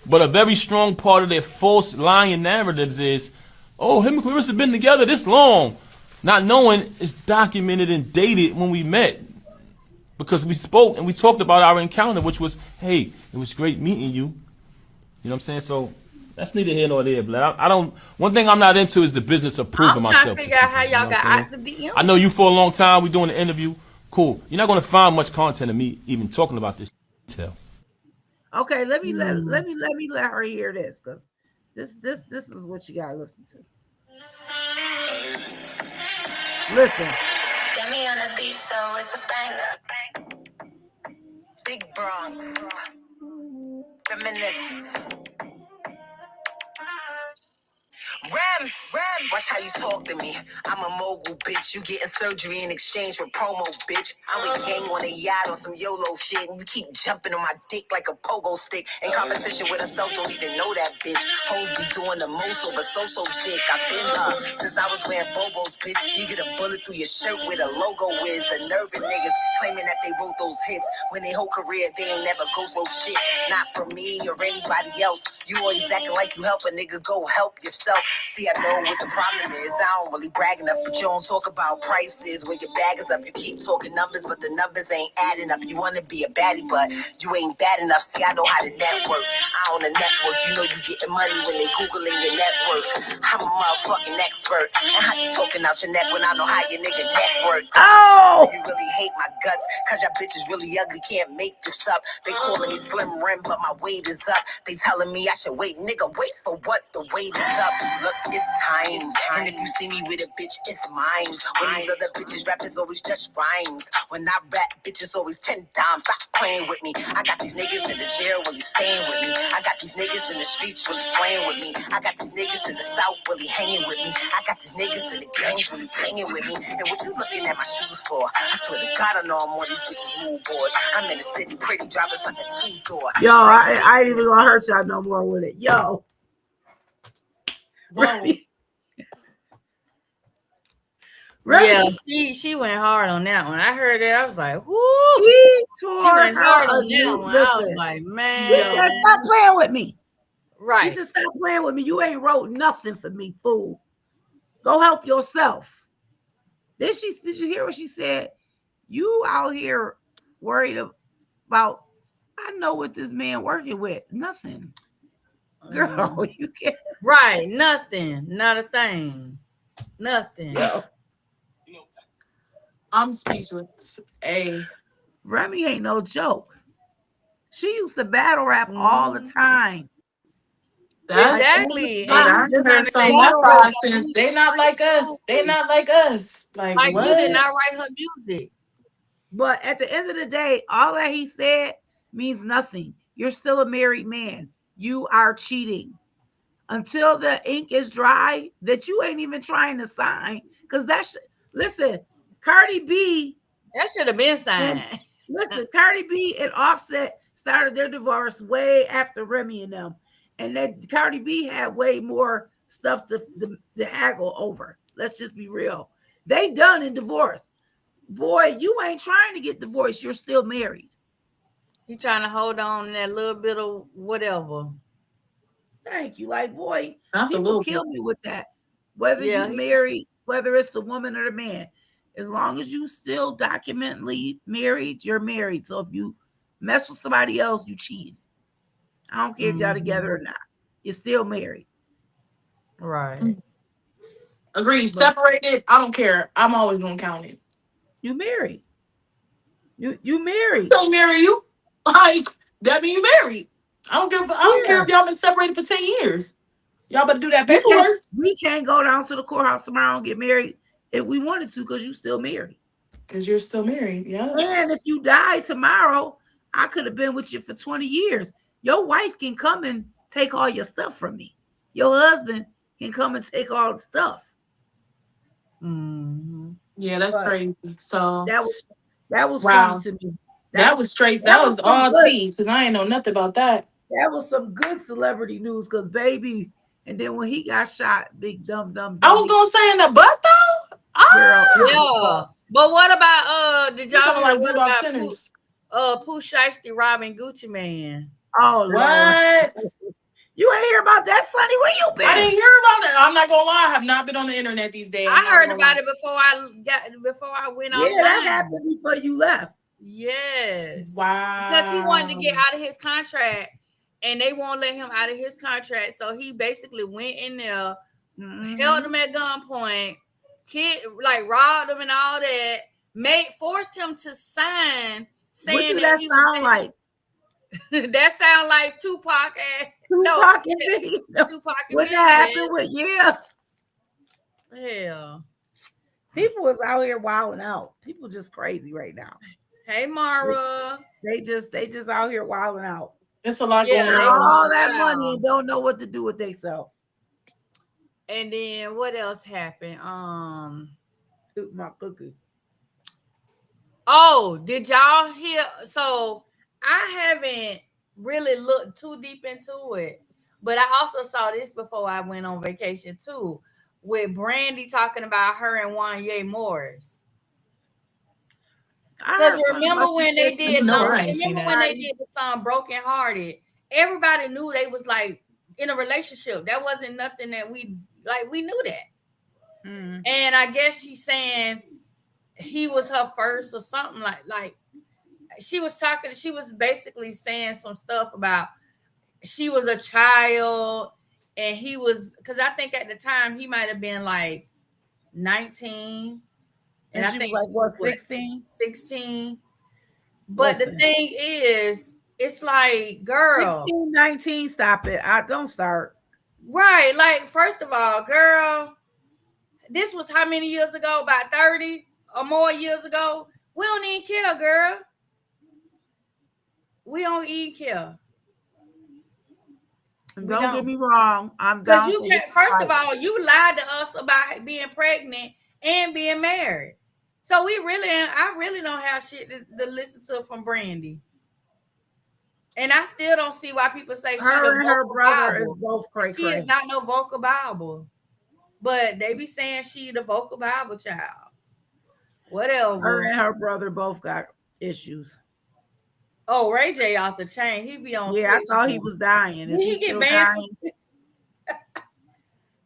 But a very strong part of their false lying narratives is, oh, him and Clarissa been together this long. Not knowing it's documented and dated when we met. Because we spoke and we talked about our encounter, which was, hey, it was great meeting you. You know what I'm saying? So that's neither here nor there, Blair. I don't. One thing I'm not into is the business of proving myself.
I'm trying to figure out how y'all got out the DM.
I know you for a long time. We doing an interview. Cool. You're not going to find much content of me even talking about this.
Okay, let me let her hear this, because this is what you gotta listen to. Listen.
Get me on a beat, so it's a banger. Big Bronx. Reminisce. Ram, watch how you talk to me. I'm a mogul, bitch. You getting surgery in exchange for promo, bitch. I'm a gang on a yacht on some YOLO shit, and you keep jumping on my dick like a pogo stick. In competition with herself, don't even know that bitch. Hoes be doing the most over so dick. I've been since I was wearing Bobos, bitch. You get a bullet through your shirt where the logo is. The nerve of niggas claiming that they wrote those hits when their whole career they ain't never go through shit. Not for me or anybody else. You always acting like you help a nigga, go help yourself. See, I know what the problem is. I don't really brag enough, but you don't talk about prices. When your bag is up, you keep talking numbers, but the numbers ain't adding up. You want to be a baddie, but you ain't bad enough. See, I know how to network. I own a network. You know you getting money when they Googling your net worth. I'm a motherfucking expert. And how you talking out your neck when I know how your nigga network?
Oh!
You really hate my guts, cause your bitch is really ugly, can't make this up. They calling me slim rim, but my weight is up. They telling me I should wait, nigga, wait for what? The weight is up. Look, it's time. And if you see me with a bitch, it's mine. When these other bitches rap, it's always just rhymes. When I rap, bitches always 10 dimes. Stop playing with me. I got these niggas in the jail really staying with me. I got these niggas in the streets really slaying with me. I got these niggas in the south really hanging with me. I got these niggas in the gangs really banging with me. And what you looking at my shoes for? I swear to God, I know I'm on these bitches move boards. I'm in the city, pretty drivers like a 2-door.
Yo, I ain't even gonna hurt y'all no more with it. Yo. Remy.
Yeah, she went hard on that one. I heard it. I was like, whoo.
She
She went hard on that one. I was
Listen,
like,
he
man.
said, stop playing with me.
Right.
He said, stop playing with me. You ain't wrote nothing for me, fool. Go help yourself. Did you hear what she said? You out here worried about, I know what this man working with. Nothing. Girl, you can't.
Right. Nothing. Not a thing. Nothing.
Yo,
I'm speechless.
Remy ain't no joke. She used to battle rap all the time.
Exactly.
I
Just
heard
like
some
that.
nonsense. They not like us. They not like us. Like what?
You did not write her music.
But at the end of the day, all that he said means nothing. You're still a married man. You are cheating. Until the ink is dry, that you ain't even trying to sign. Because listen, Cardi B.
That should have been signed.
Listen, Cardi B and Offset started their divorce way after Remy and them. And that Cardi B had way more stuff to haggle over. Let's just be real. They done in divorce. boy, you ain't trying to get divorced. You're still married.
You trying to hold on to that little bit of whatever.
Thank you. Like, boy,
Not the
people
little
kill me with that. Whether
Yeah,
you married, whether it's the woman or the man, as long as you still documentally married, you're married. So if you mess with somebody else, you cheating. I don't care if y'all together or not. You're still married.
Right.
Agreed. Separated. I don't care. I'm always gonna count it.
You married. You married.
Don't marry you. Like that mean you married. I don't give. I don't care if y'all been separated for 10 years. Y'all better do that paperwork.
We can't go down to the courthouse tomorrow and get married if we wanted to, because you still married.
Because you're still married. Yeah.
And if you die tomorrow, I could have been with you for 20 years. Your wife can come and take all your stuff from me. Your husband can come and take all the stuff.
Yeah, that's crazy. So
that was
wow.
funny to me.
That was straight. That was all tea, because I ain't know nothing about that.
That was some good celebrity news, because baby, and then when he got shot, big dumb.
I was gonna say in the butt though.
Girl,
Yeah. But what about did y'all hear
like
what
Rudolph
about
Sinners?
Pooh Shiesty robbing Gucci Man?
Oh
What?
Lord. You ain't hear about that, Sonny? Where you been?
I didn't hear about that. I'm not gonna lie. I have not been on the internet these days.
I heard about it before I went online.
Yeah, that happened before you left.
Yes.
Wow.
Because he wanted to get out of his contract, and they won't let him out of his contract. So he basically went in there, held him at gunpoint, robbed him and all that, forced him to sign saying
what did
that
that sound like?
That sound like Tupac and
Tupac and Biggie.
Tupac and
What
Biggie,
that happened with
Hell.
People is out here wilding out. People just crazy right now.
Hey Mara.
They just out here wilding out.
It's a lot going on.
All that money and don't know what to do with themselves.
And then what else happened?
Shoot my cookie.
Oh, did y'all hear? So I haven't really looked too deep into it, but I also saw this before I went on vacation too, with Brandy talking about her and Wanya Morris. Because remember when they did the song Broken Hearted, everybody knew they was like in a relationship. That wasn't nothing that we knew that. And I guess she's saying he was her first or something like she was basically saying some stuff about she was a child and he was, because I think at the time he might have been like 19. And I think
was like, what, 16?
16. But the thing is, it's like, girl.
16, 19, stop it. I don't start.
Right. Like, first of all, girl, this was how many years ago? About 30 or more years ago. We don't even care, girl. We don't even care.
Don't get me wrong. I'm down.
Because you can't, first of all, you lied to us about being pregnant and being married. So I really don't have shit to listen to from Brandy. And I still don't see why people say
her and her brother is both crazy.
She is not no vocal Bible. But they be saying she the vocal Bible child. Whatever.
Her and her brother both got issues.
Oh, Ray J off the chain. He be on
Twitch. I thought he was dying. Is he get banned?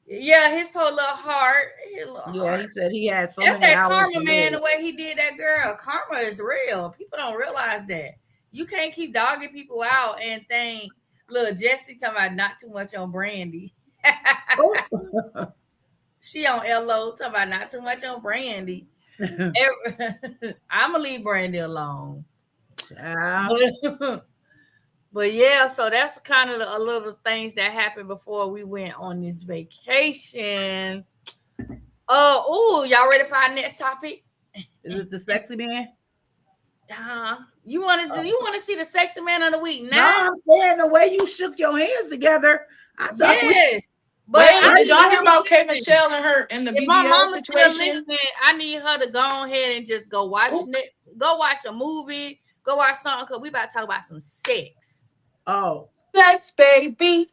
Yeah, his poor little heart.
He said he had so
That's
many
that
hours
karma, man, the way he did that girl. Karma is real. People don't realize that. You can't keep dogging people out and think, look, Jessie talking about not too much on Brandy. She on LO talking about not too much on Brandy. I'm gonna leave Brandy alone. But yeah, so that's kind of a little things that happened before we went on this vacation. Y'all ready for our next topic?
Is it the sexy man?
You want to see the sexy man of the week now?
No, I'm saying the way you shook your hands together.
Yes.
But did y'all hear about K. Michelle and her in the BBL situation?
I need her to go ahead and just go watch go watch a movie, go watch something, because we about to talk about some sex.
Oh,
sex, baby.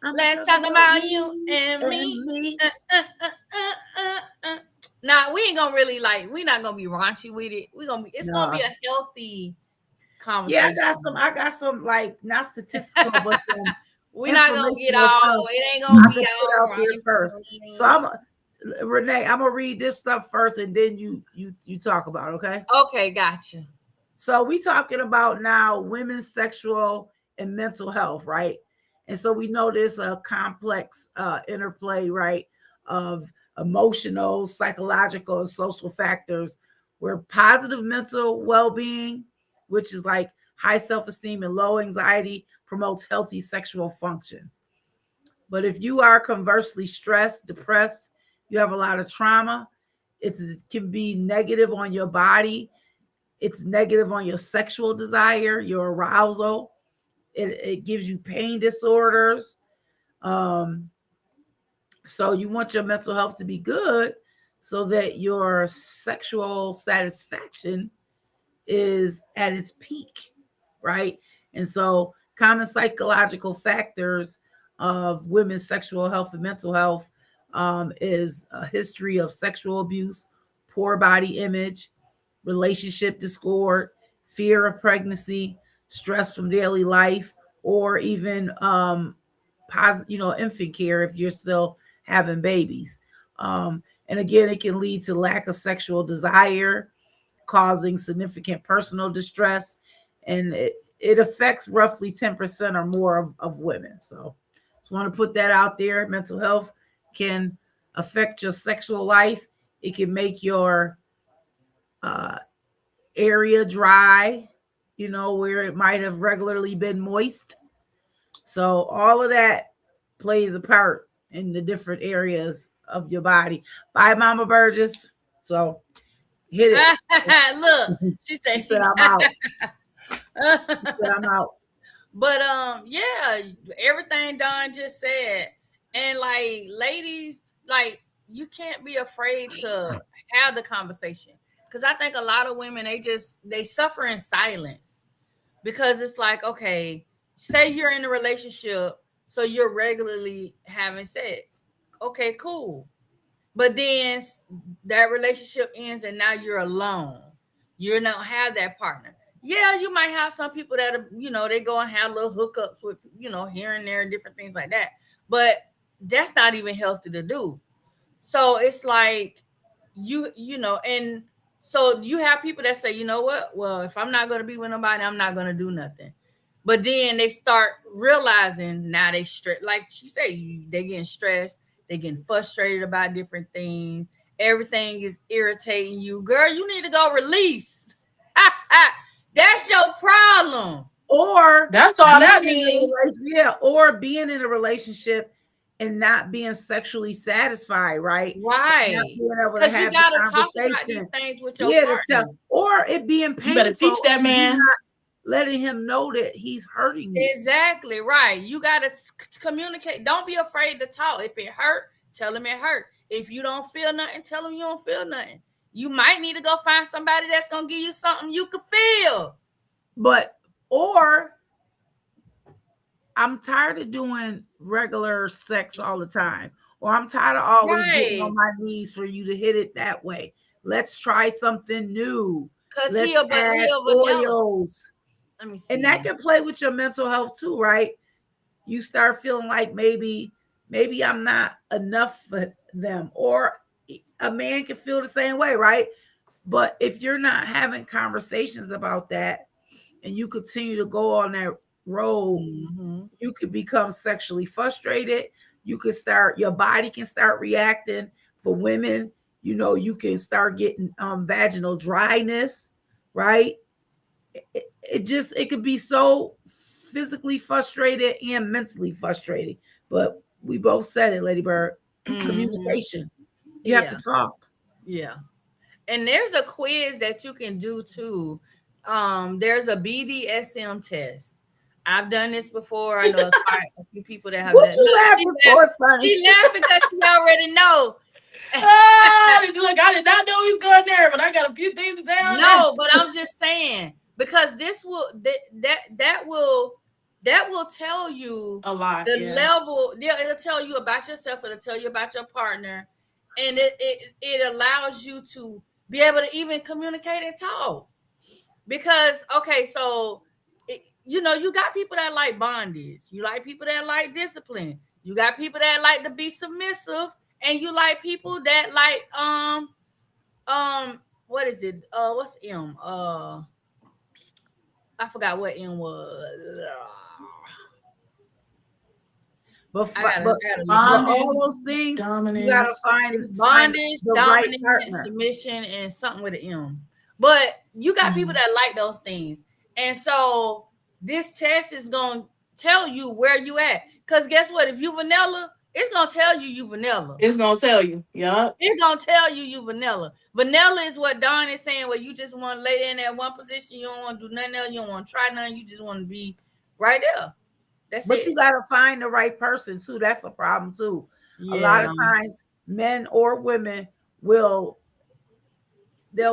Let's talk about you and me. Nah, we ain't gonna really we're not gonna be raunchy with it. It's gonna be a healthy conversation.
Yeah, I got some like not statistical, but some
we're not gonna get
informational
all.
stuff
It ain't gonna be all
out there first. So Renee, I'm gonna read this stuff first, and then you talk about it, okay?
Okay, gotcha.
So we talking about now women's sexual and mental health, right? And so we know there's a complex interplay, right, of emotional, psychological, and social factors where positive mental well-being, which is like high self-esteem and low anxiety, promotes healthy sexual function. But if you are conversely stressed, depressed, you have a lot of trauma, it can be negative on your body. It's negative on your sexual desire, your arousal. It gives you pain disorders. So you want your mental health to be good so that your sexual satisfaction is at its peak, right? And so common psychological factors of women's sexual health and mental health is a history of sexual abuse, poor body image, relationship discord, fear of pregnancy, stress from daily life, or even infant care if you're still having babies. And again, it can lead to lack of sexual desire, causing significant personal distress, and it affects roughly 10% or more of women. So just want to put that out there. Mental health can affect your sexual life. It can make your area dry, where it might have regularly been moist. So all of that plays a part in the different areas of your body. Bye, Mama Burgess. So hit it.
Look, she said
I'm out. I'm out.
But yeah, everything Dawn just said, and like ladies, like you can't be afraid to have the conversation, because I think a lot of women they suffer in silence, because it's like, okay, say you're in a relationship, so you're regularly having sex, okay, cool, but then that relationship ends and now you're alone, you don't have that partner. Yeah, you might have some people that are, they go and have little hookups with, here and there, different things like that. But that's not even healthy to do. So it's like, and so you have people that say, you know what? Well, if I'm not going to be with nobody, I'm not going to do nothing. But then they start realizing now they stress, like she said, they getting stressed, they getting frustrated about different things. Everything is irritating you. Girl, you need to go release. That's your problem.
Or
that's all that means.
Yeah, or being in a relationship and not being sexually satisfied, right?
Right. Because you gotta talk about these things with your partner.
Or it being painful.
You better teach that man.
Letting him know that he's hurting you.
Exactly, right. You gotta communicate. Don't be afraid to talk. If it hurt, tell him it hurt. If you don't feel nothing, tell him you don't feel nothing. You might need to go find somebody that's gonna give you something you can feel.
Or I'm tired of doing regular sex all the time. Or I'm tired of always getting on my knees for you to hit it that way. Let's try something new.
Because
he'll oils.
Let me see.
And that can play with your mental health too, right? You start feeling like maybe I'm not enough for them. Or a man can feel the same way, right? But if you're not having conversations about that and you continue to go on that road, you could become sexually frustrated. Your body can start reacting. For women, you can start getting vaginal dryness, right? It could be so physically frustrated and mentally frustrating. But we both said it, Lady Bird. Communication. You have to talk.
Yeah. And there's a quiz that you can do too. There's a BDSM test. I've done this before. I know a few people that have done it. She laughing because she already know.
Look, I did not know he's going there, but I got a few things down.
No, but I'm just saying, because this will that will tell you
a lot.
The level. It'll tell you about yourself. It'll tell you about your partner, and it allows you to be able to even communicate and talk. Because okay, so you know, you got people that like bondage, you like people that like discipline, you got people that like to be submissive, and you like people that like what is it? What's M? I forgot what M was.
But
I gotta look
all those things, you gotta find
bondage,
the right
dominance,
partner.
submission, and something with an M. But you got people that like those things, and so this test is gonna tell you where you at. Cause guess what? If you vanilla, it's gonna tell you vanilla.
It's gonna tell you, yeah.
It's gonna tell you vanilla. Vanilla is what Don is saying, where you just want to lay in that one position. You don't want to do nothing else. You don't want to try nothing. You just want to be right there. That's
But
it.
you gotta find the right person too. That's a problem too.
Yeah.
A lot of times, men or women they'll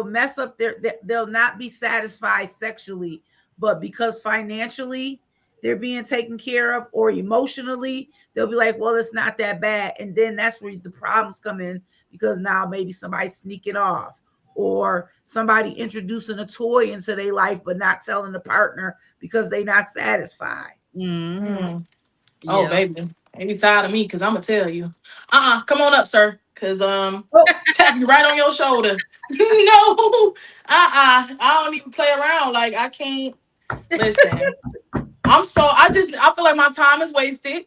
mess up they'll not be satisfied sexually, but because financially they're being taken care of, or emotionally, they'll be like, well, it's not that bad. And then that's where the problems come in, because now maybe somebody's sneaking off, or somebody introducing a toy into their life, but not telling the partner because they're not satisfied.
Mm-hmm.
Oh,
Yeah.
baby. They be tired of me because I'm going to tell you. Come on up, sir. Because tap you right on your shoulder. No. I don't even play around. Like, I can't. Listen. I feel like my time is wasted.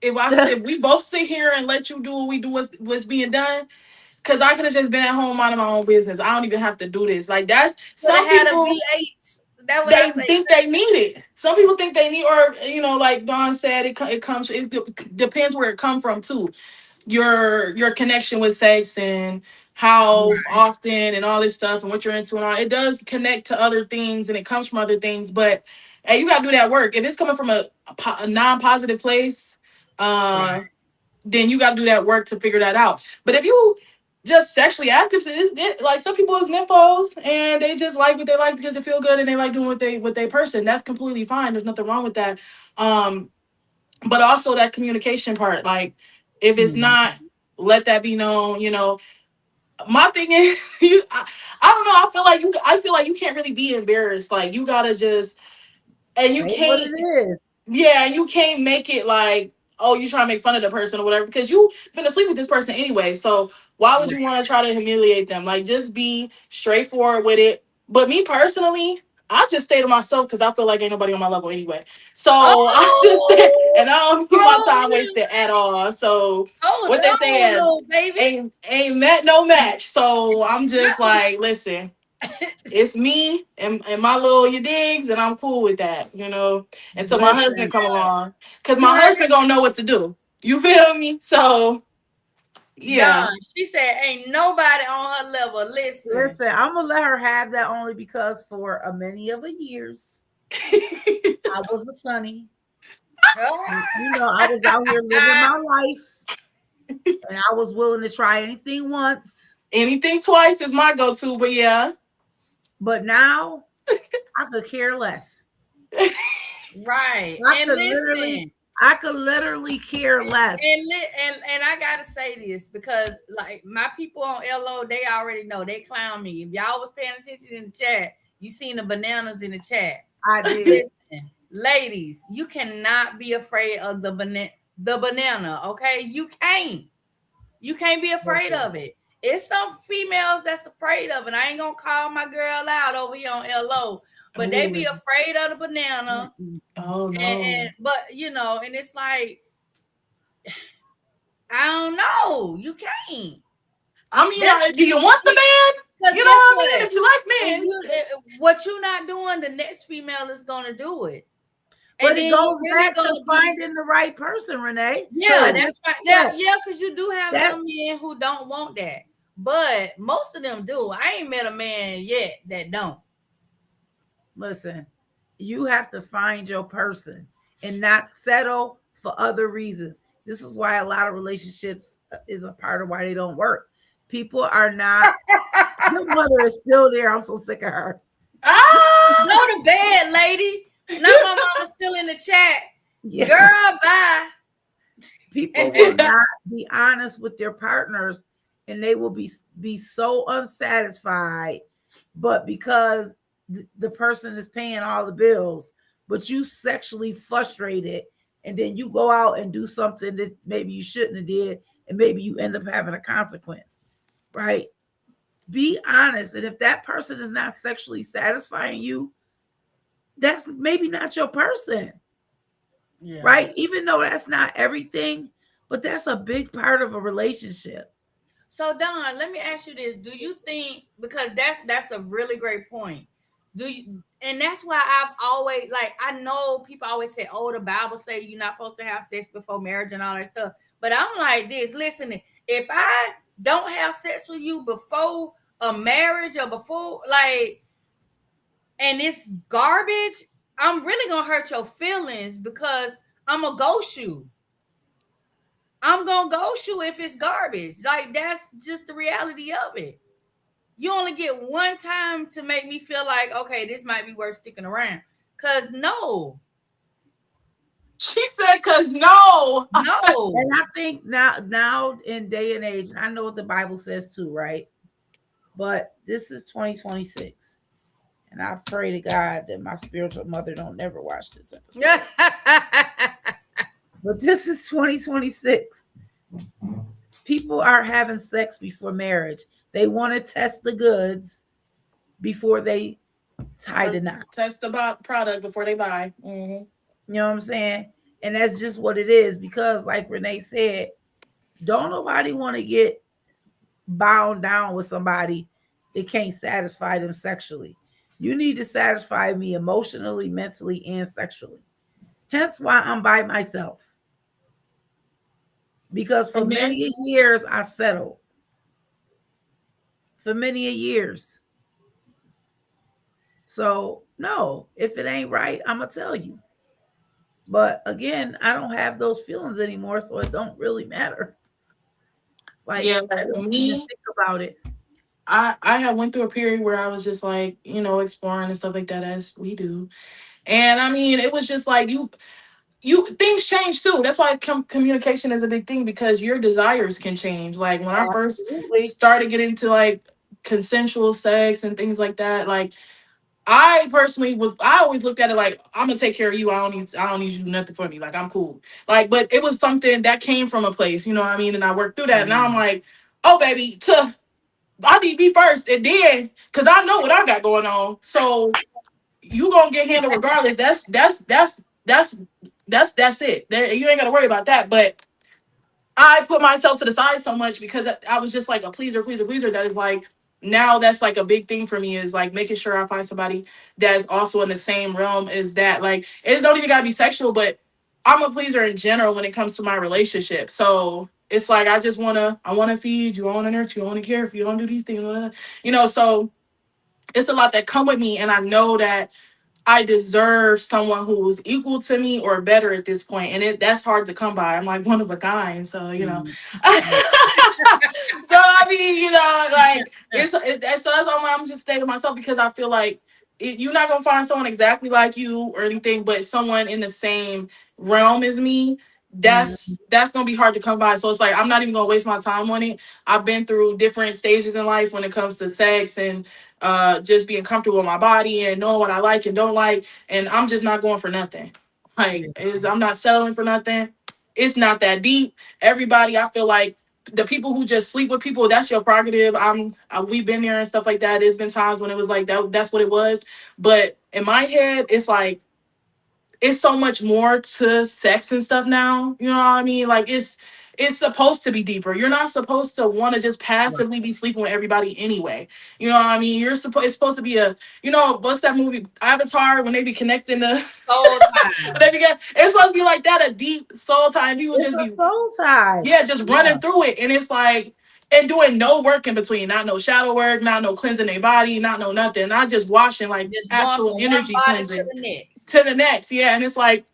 If we both sit here and let you do what we do, what's being done, because I could have just been at home minding my own business. I don't even have to do this. Like, that's some people. They think they need it. Some people think they need, or you know, like Dawn said, it comes. It depends where it come from too. Your connection with sex and how often and all this stuff and what you're into and all. It does connect to other things and it comes from other things, but hey, you gotta do that work. If it's coming from a non-positive place, then you gotta do that work to figure that out. But if you just sexually active, like some people is nymphos and they just like what they like because they feel good and they like doing what they person. That's completely fine. There's nothing wrong with that. But also that communication part, like if it's not, let that be known. You know, my thing is, I don't know. I feel like you can't really be embarrassed. Like you gotta just, and you
Say
can't.
what it is.
Yeah, and you can't make it like, oh, you trying to make fun of the person or whatever, because you finna sleep with this person anyway. So why would you want to try to humiliate them? Like, just be straightforward with it. But me personally, I just stay to myself because I feel like ain't nobody on my level anyway. So I just stay, and I don't keep my time wasted at all. So what they say, ain't met no match. So I'm just like, listen. It's me and my little you digs, and I'm cool with that, you know, until my husband come along, because my husband gonna know what to do. You feel me? So yeah.
She said ain't nobody on her level. Listen,
I'm gonna let her have that only because for many of the years I was a Sunny. You know, I was out here living my life, and I was willing to try anything once.
Anything twice is my go-to, but yeah.
But now I could care less.
Right.
I could literally care less.
And I gotta say this because like my people on LO, they already know, they clown me. If y'all was paying attention in the chat, you seen the bananas in the chat.
I did.
Listen, ladies, you cannot be afraid of the banana. Okay, you can't be afraid of it. It's some females that's afraid of it. I ain't gonna call my girl out over here on LO, but they be afraid of the banana.
Oh no!
But you know, and it's like, I don't know. You can't.
I mean, do you want the man? You know what I mean? If you like men,
what you not doing, the next female is gonna do it.
But it goes back to finding the right person, Renee.
Yeah, that's right. Yeah, because you do have some men who don't want that, but most of them do. I ain't met a man yet that don't.
Listen, you have to find your person and not settle for other reasons. This is why a lot of relationships is a part of why they don't work. People are not. Your mother is still there. I'm so sick of her.
Go to bed, lady. Now my mama's still in the chat. Yeah. Girl, bye.
People will not be honest with their partners and they will be so unsatisfied, but because the person is paying all the bills, but you sexually frustrated, and then you go out and do something that maybe you shouldn't have did, and maybe you end up having a consequence, right? Be honest. And if that person is not sexually satisfying you, that's maybe not your person. Yeah. Right? Even though that's not everything, but that's a big part of a relationship.
So Don, let me ask you this. Do you think, because that's a really great point. Do you, and that's why I've always, like, I know people always say, oh, the Bible say you're not supposed to have sex before marriage and all that stuff. But I'm like this, listen, if I don't have sex with you before a marriage or before, like, and it's garbage, I'm really gonna hurt your feelings because I'm gonna ghost you. I'm gonna ghost you if it's garbage. Like, that's just the reality of it. You only get one time to make me feel like, okay, this might be worth sticking around. Cause no.
She said, cause no.
No. And I think now in day and age, I know what the Bible says too, right? But this is 2026. And I pray to God that my spiritual mother don't never watch this episode. But this is 2026. People are having sex before marriage. They want to test the goods before they tie the knot.
Test the product before they buy. Mm-hmm.
You know what I'm saying? And that's just what it is. Because like Renee said, don't nobody want to get bound down with somebody that can't satisfy them sexually. You need to satisfy me emotionally, mentally, and sexually. Hence why I'm by myself. Because for many years, I settled. For many years. So, no, if it ain't right, I'm going to tell you. But again, I don't have those feelings anymore, so it don't really matter. Like,
yeah,
I don't even think about it.
I had went through a period where I was just like, exploring and stuff like that, as we do. And I mean, it was just like you things change too. That's why communication is a big thing, because your desires can change. Like when I first started getting into like consensual sex and things like that, like I personally I always looked at it like, I'm gonna take care of you. I don't need you to do nothing for me. Like, I'm cool. Like, but it was something that came from a place, you know what I mean? And I worked through that. And now I'm like, oh baby, I need to be first, and then because I know what I got going on. So you gonna get handled regardless. That's it. You ain't gotta worry about that. But I put myself to the side so much because I was just like a pleaser. That is like, now that's like a big thing for me, is like making sure I find somebody that's also in the same realm as that. Like, it don't even gotta be sexual, but I'm a pleaser in general when it comes to my relationship. So it's like, I want to feed you, I want to nurture you, I want to care if you don't do these things, so it's a lot that come with me. And I know that I deserve someone who's equal to me or better at this point. And that's hard to come by. I'm like one of a kind. So, so I mean, like so that's why I'm just staying to myself, because I feel like you're not going to find someone exactly like you or anything, but someone in the same realm as me. That's going to be hard to come by. So it's like, I'm not even going to waste my time on it. I've been through different stages in life when it comes to sex and just being comfortable with my body and knowing what I like and don't like. And I'm just not going for nothing. Like, I'm not settling for nothing. It's not that deep. Everybody, I feel like the people who just sleep with people, that's your prerogative. We've been there and stuff like that. There's been times when it was like that's what it was. But in my head, it's like, it's so much more to sex and stuff now. You know what I mean? Like, it's supposed to be deeper. You're not supposed to want to just passively be sleeping with everybody anyway. You know what I mean? It's supposed to be what's that movie, Avatar, when they be connecting the soul tie. It's supposed to be like that, a deep soul tie. And people just be
soul tie.
Yeah, just running through it. And it's like, and doing no work in between, not no shadow work, not no cleansing their body, not no nothing, not just washing, like just actual energy cleansing to the next. Yeah, and it's like,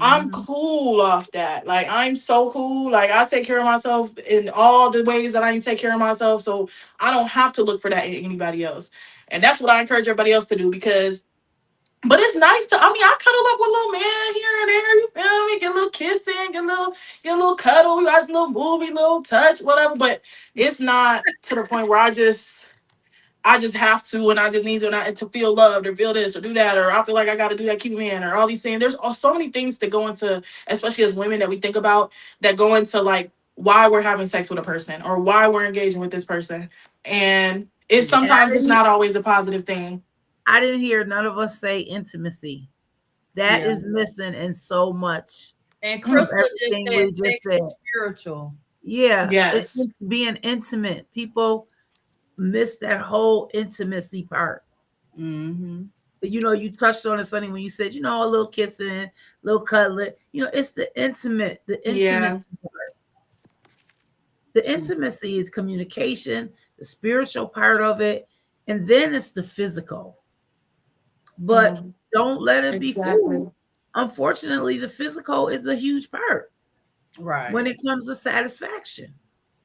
I'm cool off that. Like, I'm so cool. Like, I take care of myself in all the ways that I can take care of myself, so I don't have to look for that in anybody else. And that's what I encourage everybody else to do, because But it's nice to, I mean, I cuddle up with a little man here and there, you feel me? Get a little kissing, get a little cuddle, we watch a little movie, little touch, whatever. But it's not to the point where I just have to, and I just need to, to feel loved or feel this or do that, or I feel like I got to do that, keep a man, or all these things. There's so many things that go into, especially as women, that we think about that go into like why we're having sex with a person or why we're engaging with this person. And it's
And
sometimes it's not always a positive thing.
I didn't hear none of us say intimacy. That
Yeah.
is missing in so much.
And Crystal
everything we
just
just
said sex
said.
is spiritual.
Yeah.
Yes.
It's being intimate. People miss that whole intimacy part.
Mm-hmm.
You know, you touched on it, Sonny, when you said, you know, a little kissing, a little cuddling. You know, it's the intimacy
Yeah.
part. The intimacy is communication, the spiritual part of it, and then it's the physical. But don't let it be fooled. Unfortunately, the physical is a huge part
Right.
when it comes to satisfaction.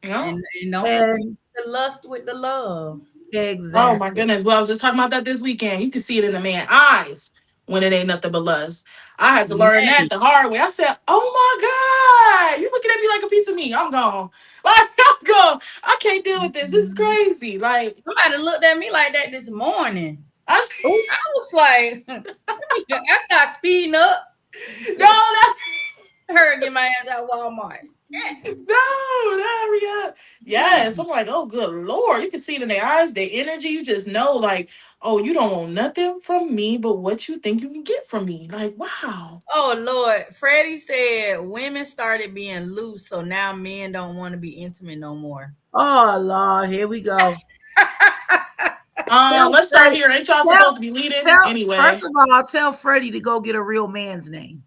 Yeah.
And don't the lust with the love.
Exactly.
Oh my goodness. Well, I was just talking about that this weekend. You can see it in a man's eyes when it ain't nothing but lust. I had to learn that the hard way. I said, oh my God, you're looking at me like a piece of meat. I'm gone. Like, I'm gone. I can't deal with this. This is crazy. Like,
somebody looked at me like that this morning.
I
was like, I started speeding up.
No,
her get my ass out of Walmart.
No, hurry up. Yes. I'm like, oh, good Lord. You can see it in their eyes, their energy. You just know, like, oh, you don't want nothing from me but what you think you can get from me. Like, wow.
Oh, Lord. Freddie said women started being loose, so now men don't want to be intimate no more.
Oh, Lord. Here we go.
Let's start here. Ain't y'all supposed to be leading? Anyway.
First of all, I'll tell Freddie to go get a real man's name.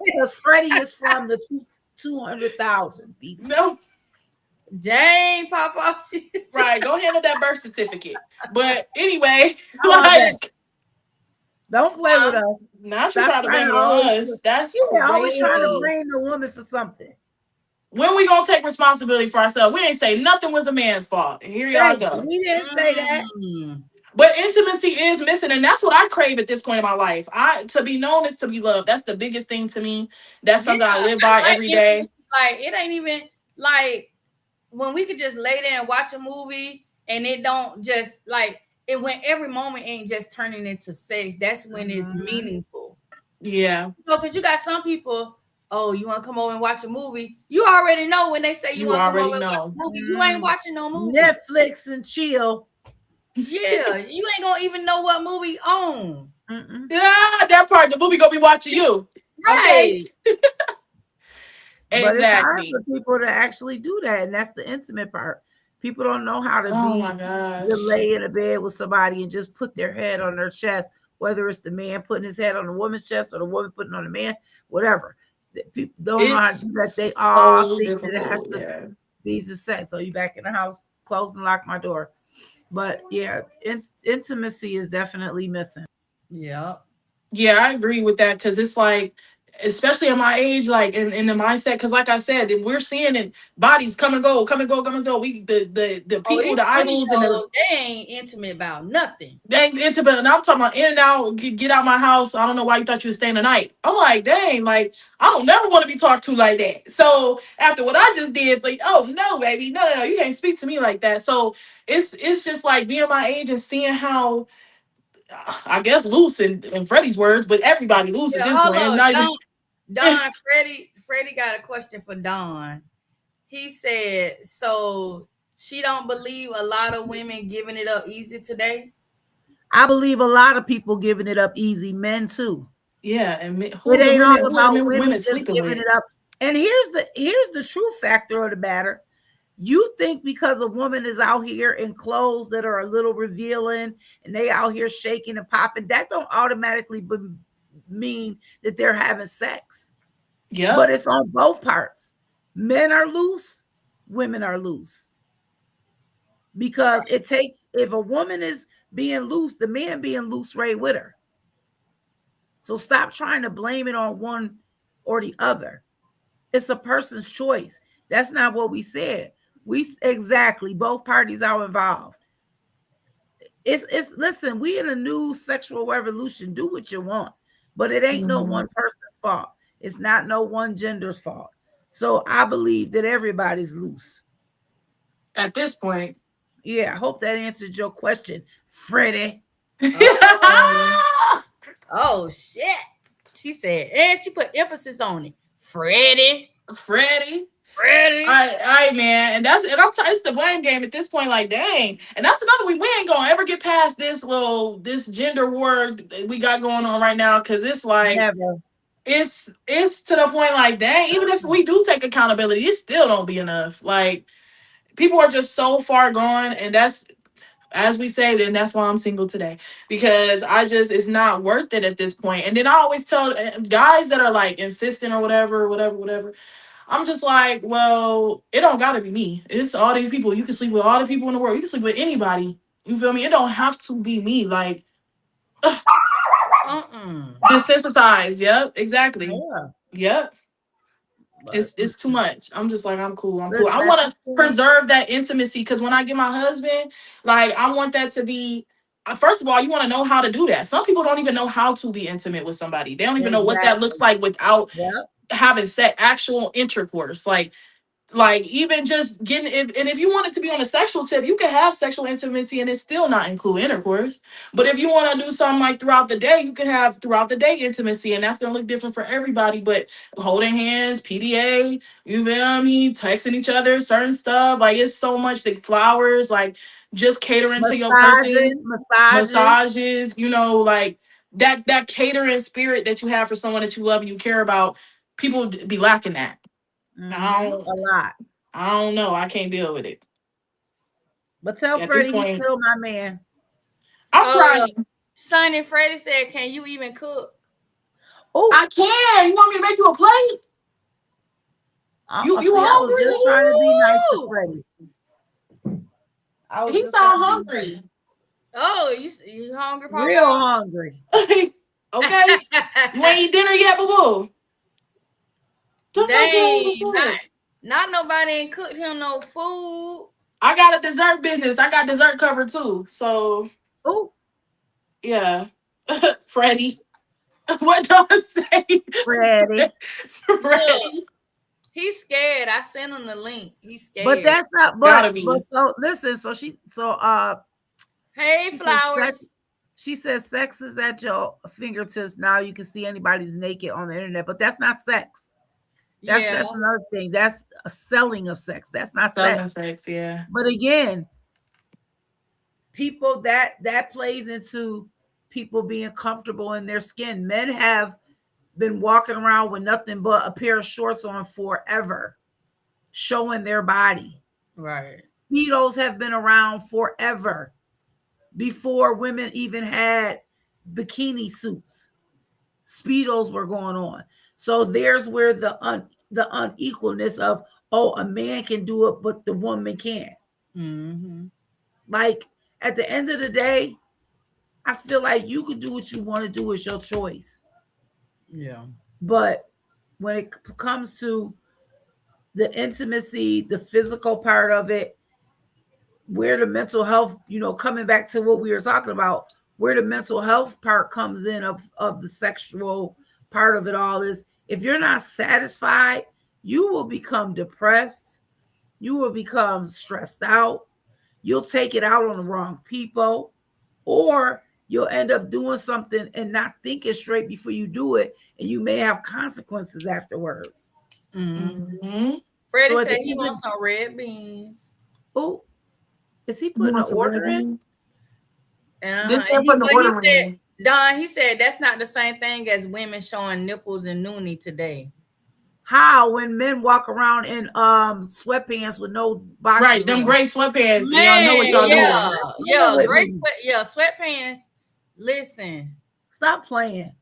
Because Freddie is from the 200,000 BC.
No.
Dang, Papa.
Right. Go handle that birth certificate. But anyway,
don't play with us.
Now she's trying to blame it on us. That's
always trying to blame the woman for something.
When we gonna take responsibility for ourselves? We ain't say nothing was a man's fault. Here y'all go.
We didn't say that.
But intimacy is missing, and that's what I crave at this point in my life. To be known is to be loved. That's the biggest thing to me. That's something I live by every day.
Like, it ain't even like when we could just lay there and watch a movie and it don't just like it when every moment ain't just turning into sex. That's when it's meaningful.
Yeah.
Because you got some people, oh, you want to come over and watch a movie? You already know when they say you want to come over and watch a movie. You ain't watching no movie.
Netflix and chill.
Yeah, you ain't gonna even know what movie on.
Yeah, that part. The movie gonna be watching you.
Right.
Okay.
Exactly.
But it's hard for people to actually do that, and that's the intimate part. People don't know how to lay in a bed with somebody and just put their head on their chest, whether it's the man putting his head on the woman's chest or the woman putting on the man, whatever. People don't know how to do that. They all think that it has to be the sex. So you back in the house, close and lock my door. But yeah, intimacy is definitely missing.
Yeah.
Yeah, I agree with that because it's like, especially at my age, like in the mindset, because like I said, we're seeing it, bodies come and go. We the people, the idols, and
they ain't intimate about nothing.
They ain't intimate, and I'm talking about in and out. Get out my house. I don't know why you thought you was staying the night. I'm like, dang, like I don't never want to be talked to like that. So after what I just did, like, oh no, baby, no, you can't speak to me like that. So it's just like being my age and seeing how. I guess loose in Freddie's words, but everybody loose at this point.
Don, Freddie got a question for Don. He said, so she don't believe a lot of women giving it up easy today?
I believe a lot of people giving it up easy, men too.
Yeah, and
it ain't all about women just giving it up. And here's the true factor of the matter. You think because a woman is out here in clothes that are a little revealing and they out here shaking and popping, that don't automatically mean that they're having sex.
Yeah.
But it's on both parts. Men are loose, women are loose. Because it takes, if a woman is being loose, the man being loose right with her. So stop trying to blame it on one or the other. It's a person's choice. That's not what we said. Exactly, both parties are involved. it's listen, we in a new sexual revolution. Do what you want, but it ain't no one person's fault. It's not no one gender's fault. So I believe that everybody's loose.
At this point.
Yeah, I hope that answered your question, Freddie.
Oh shit. She said, and she put emphasis on it. Freddie.
I man, and it's the blame game at this point. Like, dang, and that's another we ain't gonna ever get past this gender war we got going on right now, because it's like
Never.
It's to the point like, dang, even if we do take accountability, it still don't be enough. Like, people are just so far gone, and that's, as we say, then that's why I'm single today, because it's not worth it at this point. And then I always tell guys that are like insistent or whatever. I'm just like, well, it don't gotta be me. It's all these people. You can sleep with all the people in the world. You can sleep with anybody. You feel me? It don't have to be me. Like, desensitized. Yep, exactly.
Yeah.
Yep.
But
It's too much. I'm just like, I'm cool. I
Listen,
want
that's
to
the thing.
preserve that intimacy, because when I get my husband, like, I want that to be. First of all, you want to know how to do that. Some people don't even know how to be intimate with somebody. They don't even know what that looks like without having actual intercourse. Like even just getting, if you want it to be on a sexual tip, you can have sexual intimacy and it still not include intercourse. But if you want to do something like throughout the day, you can have throughout the day intimacy, and that's gonna look different for everybody. But holding hands, PDA, you feel me, texting each other, certain stuff, like it's so much. Like flowers, like just catering to your person, massages, you know, like that catering spirit that you have for someone that you love and you care about. People be lacking that.
A lot.
I don't know. I can't deal with it.
But tell Freddie he's still my man.
I'm crying.
Sonny Freddie said, "Can you even cook?"
Oh, I can. You want me to make you a plate? You hungry?
I was just trying to be nice to Freddie.
He sound hungry.
Oh, you hungry, Papa?
Real hungry.
Okay. You ain't eat dinner yet, boo-boo?
Dang, not nobody ain't cooked him no food.
I got a dessert business. I got dessert covered too. So, yeah, Freddie. What do I say,
Freddie?
Freddie.
He's scared. I sent him the link. He's scared.
But that's not. But so listen.
Hey, Flowers.
She says sex is at your fingertips. Now you can see anybody's naked on the internet, but that's not sex. That's another thing. That's a selling of sex. That's not
sex. Yeah.
But again, people that plays into people being comfortable in their skin. Men have been walking around with nothing but a pair of shorts on forever, showing their body.
Right.
Speedos have been around forever, before women even had bikini suits. Speedos were going on. So there's where the unequalness of, a man can do it, but the woman can't.
Mm-hmm.
Like, at the end of the day, I feel like you can do what you want to do. It's your choice.
Yeah.
But when it comes to the intimacy, the physical part of it, where the mental health, coming back to what we were talking about, where the mental health part comes in of the sexual part of it all is, if you're not satisfied, you will become depressed. You will become stressed out. You'll take it out on the wrong people, or you'll end up doing something and not thinking straight before you do it, and you may have consequences afterwards.
Mm-hmm. Freddie said he wants some red beans.
Oh, is he putting an order in?
Don, he said that's not the same thing as women showing nipples and noonie today.
How, when men walk around in sweatpants with no boxes?
Right, them gray sweatpants.
Man,
y'all know what y'all
doing. Sweatpants. Listen,
stop playing.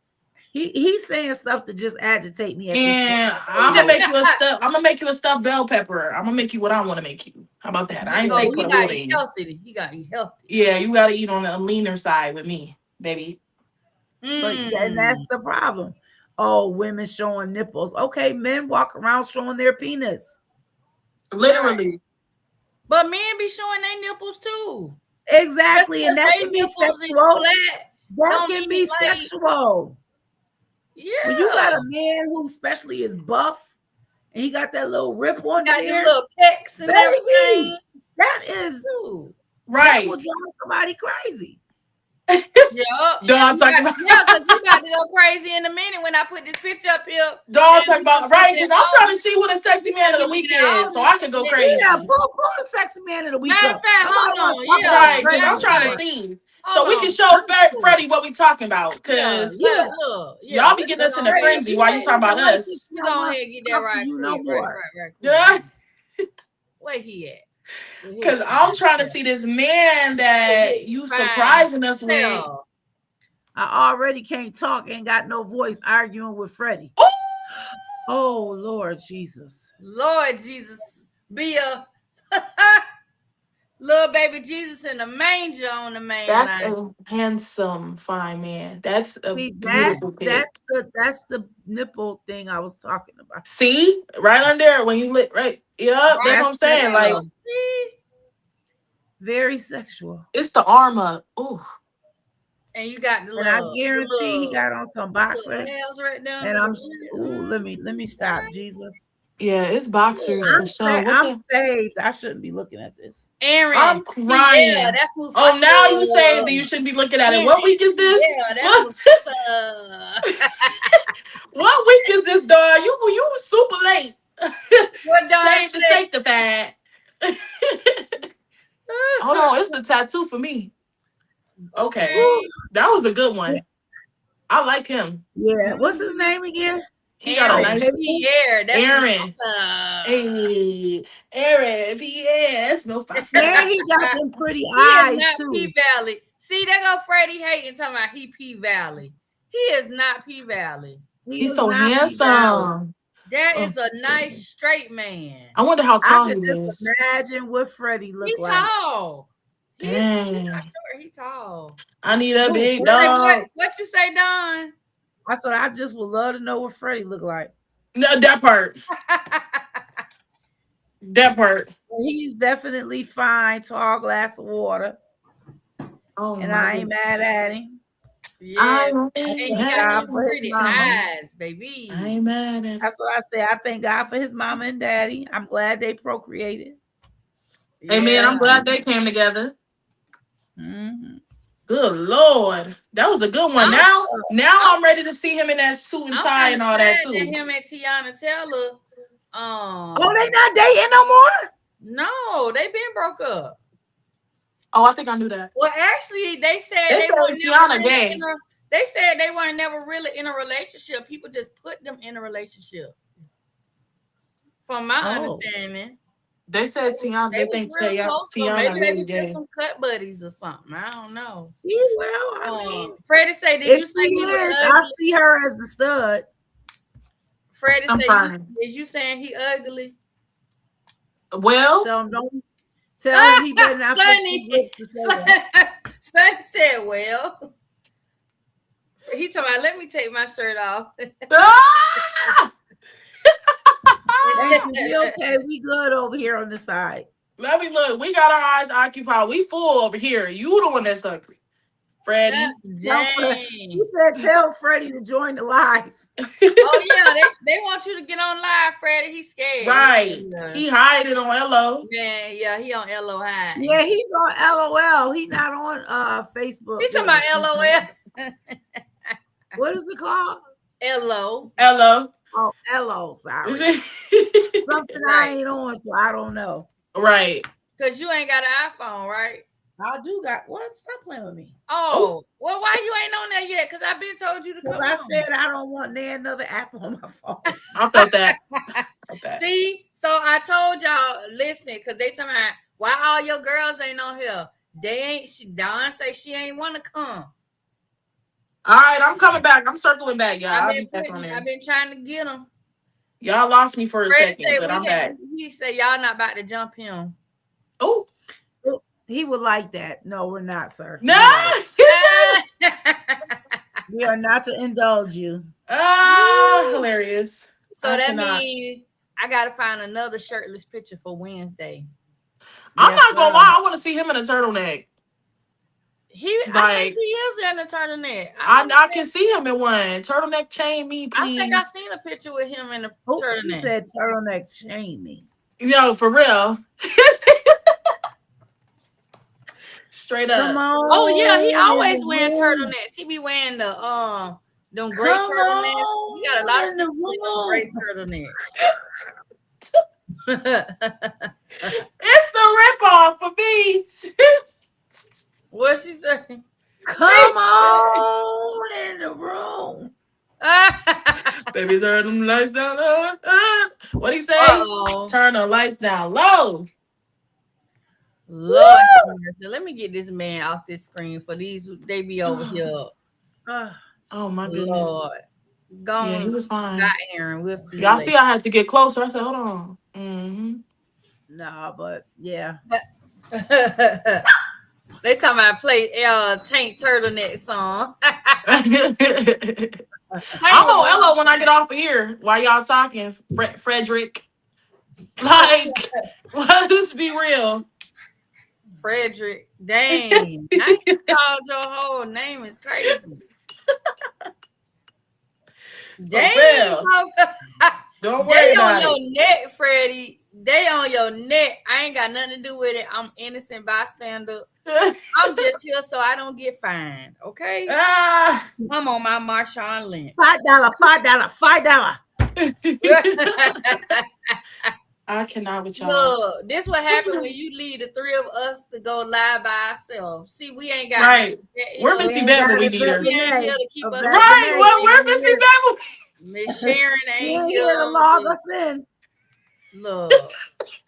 He's saying stuff to just agitate me.
And I'm gonna make you a stuff. I'm gonna make you a stuffed bell pepper. I'm gonna make you what I want to make you. How about that? I ain't saying put a
eat healthy. You gotta eat healthy.
Yeah, you gotta eat on a leaner side with me, baby.
But that's the problem. Oh, women showing nipples. Okay, men walk around showing their penis.
Literally.
But men be showing their nipples too.
Exactly,
Just
and that
they
can be
nipples is
sexual.
flat,
That
don't
can
mean
be
like,
sexual.
yeah.
When you got a man who especially is buff and he got that little rip on
got the
there,
little pecs and
baby,
everything.
that will
Right.
drive somebody crazy.
Yep.
Dog talking about.
Yeah, because you about to go crazy in a minute when I put this picture up here.
Dog talking about. Right, because I'm trying to see what a sexy man of the week is, so I can go crazy.
Yeah, pull the sexy man of the week
Matter
up.
of fact,
Nobody
hold
wanna
on,
talk
yeah.
about
Right, because
Freddie
I'm trying to
anymore.
see.
Hold
So we
on.
can show Freddie what we talking about,
Yeah,
because
look,
y'all be getting us in a frenzy while you talking about us.
You go ahead and get that
Talk to
right
you
quick.
no more.
Right.
Yeah.
Where he at?
Because I'm trying to see this man that you surprising us with.
Hell.
I already can't talk, ain't got no voice, arguing with Freddie.
Ooh!
Oh, Lord Jesus.
Lord Jesus, be a little baby Jesus in the manger on the main
That's
line.
a handsome, fine man. That's a
See,
beautiful pic.
that's the nipple thing I was talking about.
See, right on there when you lit, right? Yeah, that's what I'm saying. Like,
See?
Very sexual.
it's the arm up. Ooh.
And you got the
And I
little,
guarantee he got on some boxers.
nails right there.
And I'm let me stop, Jesus.
Yeah, it's boxers for sure. What
I'm saved. I shouldn't be looking at this.
Aaron.
I'm crying.
Yeah, that's Mufasa.
Oh, now you say that you shouldn't be looking at it. What week is this?
Yeah, that's Mufasa.
What week is this, dog? You super late.
What dog
Saved and
say?
sanctified. Hold on, it's the tattoo for me. Okay. That was a good one. I like him.
Yeah. What's his name again?
He got a
Aaron.
nice
Pierre. That's
Aaron.
Mufasa.
Hey, Aaron, Pierre, that's no fun.
Man, he got them pretty
He
eyes
is not
too.
P Valley. See, there go Freddie hating talking about he P Valley. He is not P Valley.
He's so handsome.
That is a nice straight man.
I wonder how tall
I
he
could just
is.
imagine what Freddie looked
He
like.
tall. He's
Dang.
not short. He tall.
I need a big
Hey,
dog.
what you say, Don?
I said I just would love to know what Freddie looked like.
No, that part. That part.
He's definitely fine, tall glass of water.
Oh,
And I ain't mad at him.
Yeah.
I
And he
ain't
got
mad.
those pretty eyes, baby.
I ain't mad at
That's what I say. I thank God for his mama and daddy. I'm glad they procreated.
Hey man, I'm glad they came together.
Mm-hmm.
Good Lord. That was a good one. Now I'm ready to see him in that suit and tie and all that too.
Him and Tiana Taylor.
Oh, they not dating no more?
No, they been broke up.
Oh, I think I knew that.
Well, actually, they said
They
weren't
Tiana
never
gay.
really they said they weren't never really in a relationship. People just put them in a relationship. From my understanding.
They said Tiana. They think Tiana
maybe they
really
was
gay.
just some cut buddies or something. I don't know.
Yeah, well, I mean,
Freddie say, did
if
you say
she
he was
is,
ugly?
I see her as the stud.
Freddie
I'm
say,
fine.
is you saying he ugly?
Well,
Tell him don't tell him he better not
Sonny said, well. He told me, let me take my shirt off.
ah!
Thank you. We okay. We good over here on the side.
Let me look. We got our eyes occupied. We full over here. You the one that's hungry, Freddie.
He said, tell Freddie to join the live.
Oh yeah, they want you to get on live, Freddie. He's scared.
Right. He hiding on LO.
Man, yeah, he on LO high.
Yeah, he's on LOL. He's not on Facebook.
He's talking about LOL.
What is it called?
LO.
LO.
Oh, LO, sorry. Something I ain't on, so I don't know.
Right.
Because you ain't got an iPhone, right?
I do got what? Stop playing with me.
Oh, well, why you ain't on there yet? Because I've been told you to come.
I said I don't want another app on my phone.
I felt that.
See, so I told y'all, listen, because they talking about why all your girls ain't on here. They ain't. Dawn say she ain't want to come.
All right, I'm coming back. I'm circling back, y'all.
I've been trying to get them.
Y'all lost me for a second, but I'm back.
He said y'all not about to jump him.
Oh,
he would like that. No, we're not, sir.
No,
we are not to indulge you.
Hilarious.
So that means I gotta find another shirtless picture for Wednesday.
I'm not gonna lie. I want to see him in a turtleneck.
I think he is in a turtleneck.
I can see him in one. Turtleneck chain me,
I
please.
think I seen a picture with him in a turtleneck.
She said turtleneck chain me.
Yo, for real. Straight up.
Come on.
Oh yeah, he always wearing turtlenecks. He be wearing the them gray turtlenecks. He got a lot of people with them gray turtlenecks.
It's the ripoff for me.
What she say?
Come on in the room.
Baby, turn them lights down low. What he say?
Uh-oh.
Turn the lights down low.
Lord, let me get this man off this screen for these. They be over here.
Oh my goodness.
Lord, gone.
Yeah, he was fine.
Got Aaron. We'll see.
Y'all see, I had to get closer. I said, hold on. Mm-hmm.
Nah, but yeah.
They talking about play Tank turtleneck song.
I'm on Elo when I get off of here. While y'all talking, Frederick. Like, let's be real.
Frederick, dang. I just called your whole name. It's crazy. Dang.
Don't worry
They
about
on
it.
your neck, Freddie. They on your neck. I ain't got nothing to do with it. I'm innocent bystander. I'm just here so I don't get fined. Okay?
Ah.
I'm on my Marshawn Lynch.
$5.
I cannot with y'all.
Look, this what happened when you leave the three of us to go live by ourselves. See, we ain't got
Right. We're Missy Beth when we need her.
Yeah, here to keep us.
Right. Well, we're Missy Beth.
Miss Sharon ain't
You
here
here to log us in.
Look.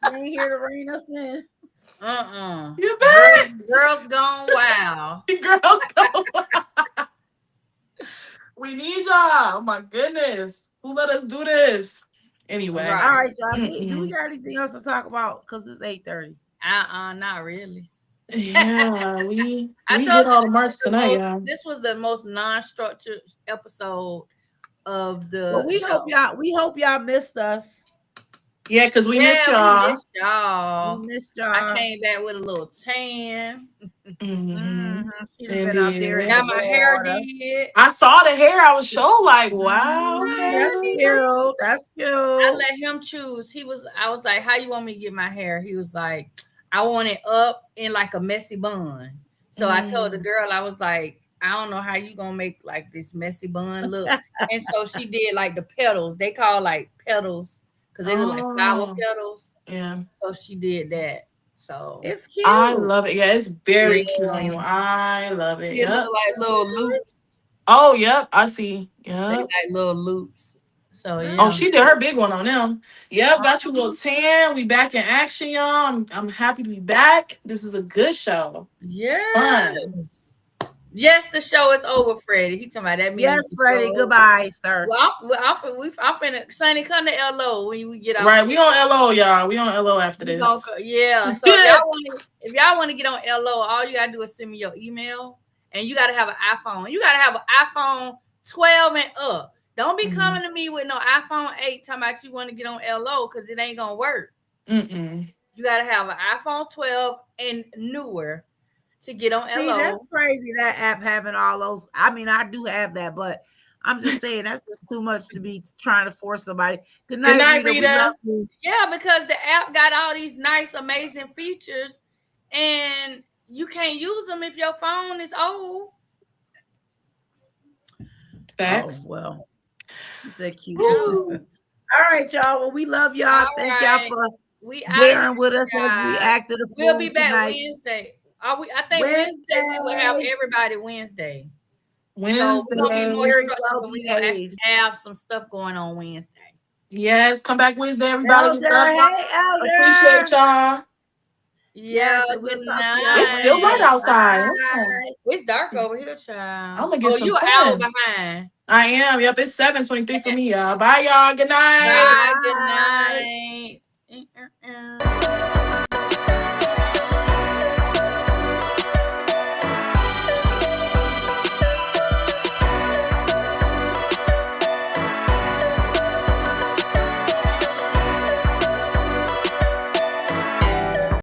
You ain't here to rein us in.
You better.
Girls gone wild.
Girls gone wild. We need y'all. Oh my goodness. Who let us do this? Anyway.
All right, y'all. Do we got anything else to talk about? Because it's 8:30.
Not really.
Yeah, we
I
did
told
all
you
the marks tonight, y'all.
This was the most non-structured episode of the
But we
show.
hope y'all missed us.
Yeah, because we missed y'all.
We missed y'all.
We missed y'all.
I came back with a little tan.
She done been out there.
Got my hair did.
I saw the hair. I was so like, wow. Okay.
That's cute. That's cute.
I let him choose. I was like, how you want me to get my hair? He was like, I want it up in like a messy bun. So I told the girl, I was like, I don't know how you gonna make like this messy bun look. And so she did like the petals. They call like petals because they look like flower petals.
Yeah.
So she did that. So
it's cute.
I love it. Yeah, it's very cute on you. I love it.
It look like little loops.
Oh, yep. I see.
They
Yep.
like little loops. So yeah.
Oh, she did her big one on them. Yep, got you a little tan. We back in action, y'all. I'm happy to be back. This is a good show.
Yes.
Fun.
Yes, the show is over, Freddie. He talking about that means
Yes, Freddie. Goodbye, sir.
Well, I'm finna Sonny, come to LO when we get out.
Right, we on LO, y'all. We on LO after this.
Yeah. So if y'all want to get on LO, all you gotta do is send me your email, and you gotta have an iPhone. You gotta have an iPhone 12 and up. Don't be coming to me with no iPhone 8 talking about you want to get on LO because it ain't gonna work. You gotta have an iPhone 12 and newer to get on LO.
That's crazy, that app having all those. I mean, I do have that, but I'm just saying that's just too much to be trying to force somebody. Good night, Rita.
Yeah, because the app got all these nice, amazing features, and you can't use them if your phone is old.
Facts.
Oh, well, she said cute. All right, y'all. Well, we love y'all. Thank y'all for bearing with us as we acted a fool.
We'll be back
tonight.
Wednesday. I think Wednesday we will have everybody Wednesday. So we're gonna be more structured, but we're gonna actually have some stuff going on Wednesday.
Yes, come back Wednesday, everybody.
Elder.
Appreciate y'all.
Yeah,
good
night.
It's still light outside.
It's dark over here, child.
I'm gonna get some
you
sun.
an hour behind.
I am. Yep, it's 7:23 for me, y'all. Bye, y'all. Good night.
Bye. Good night.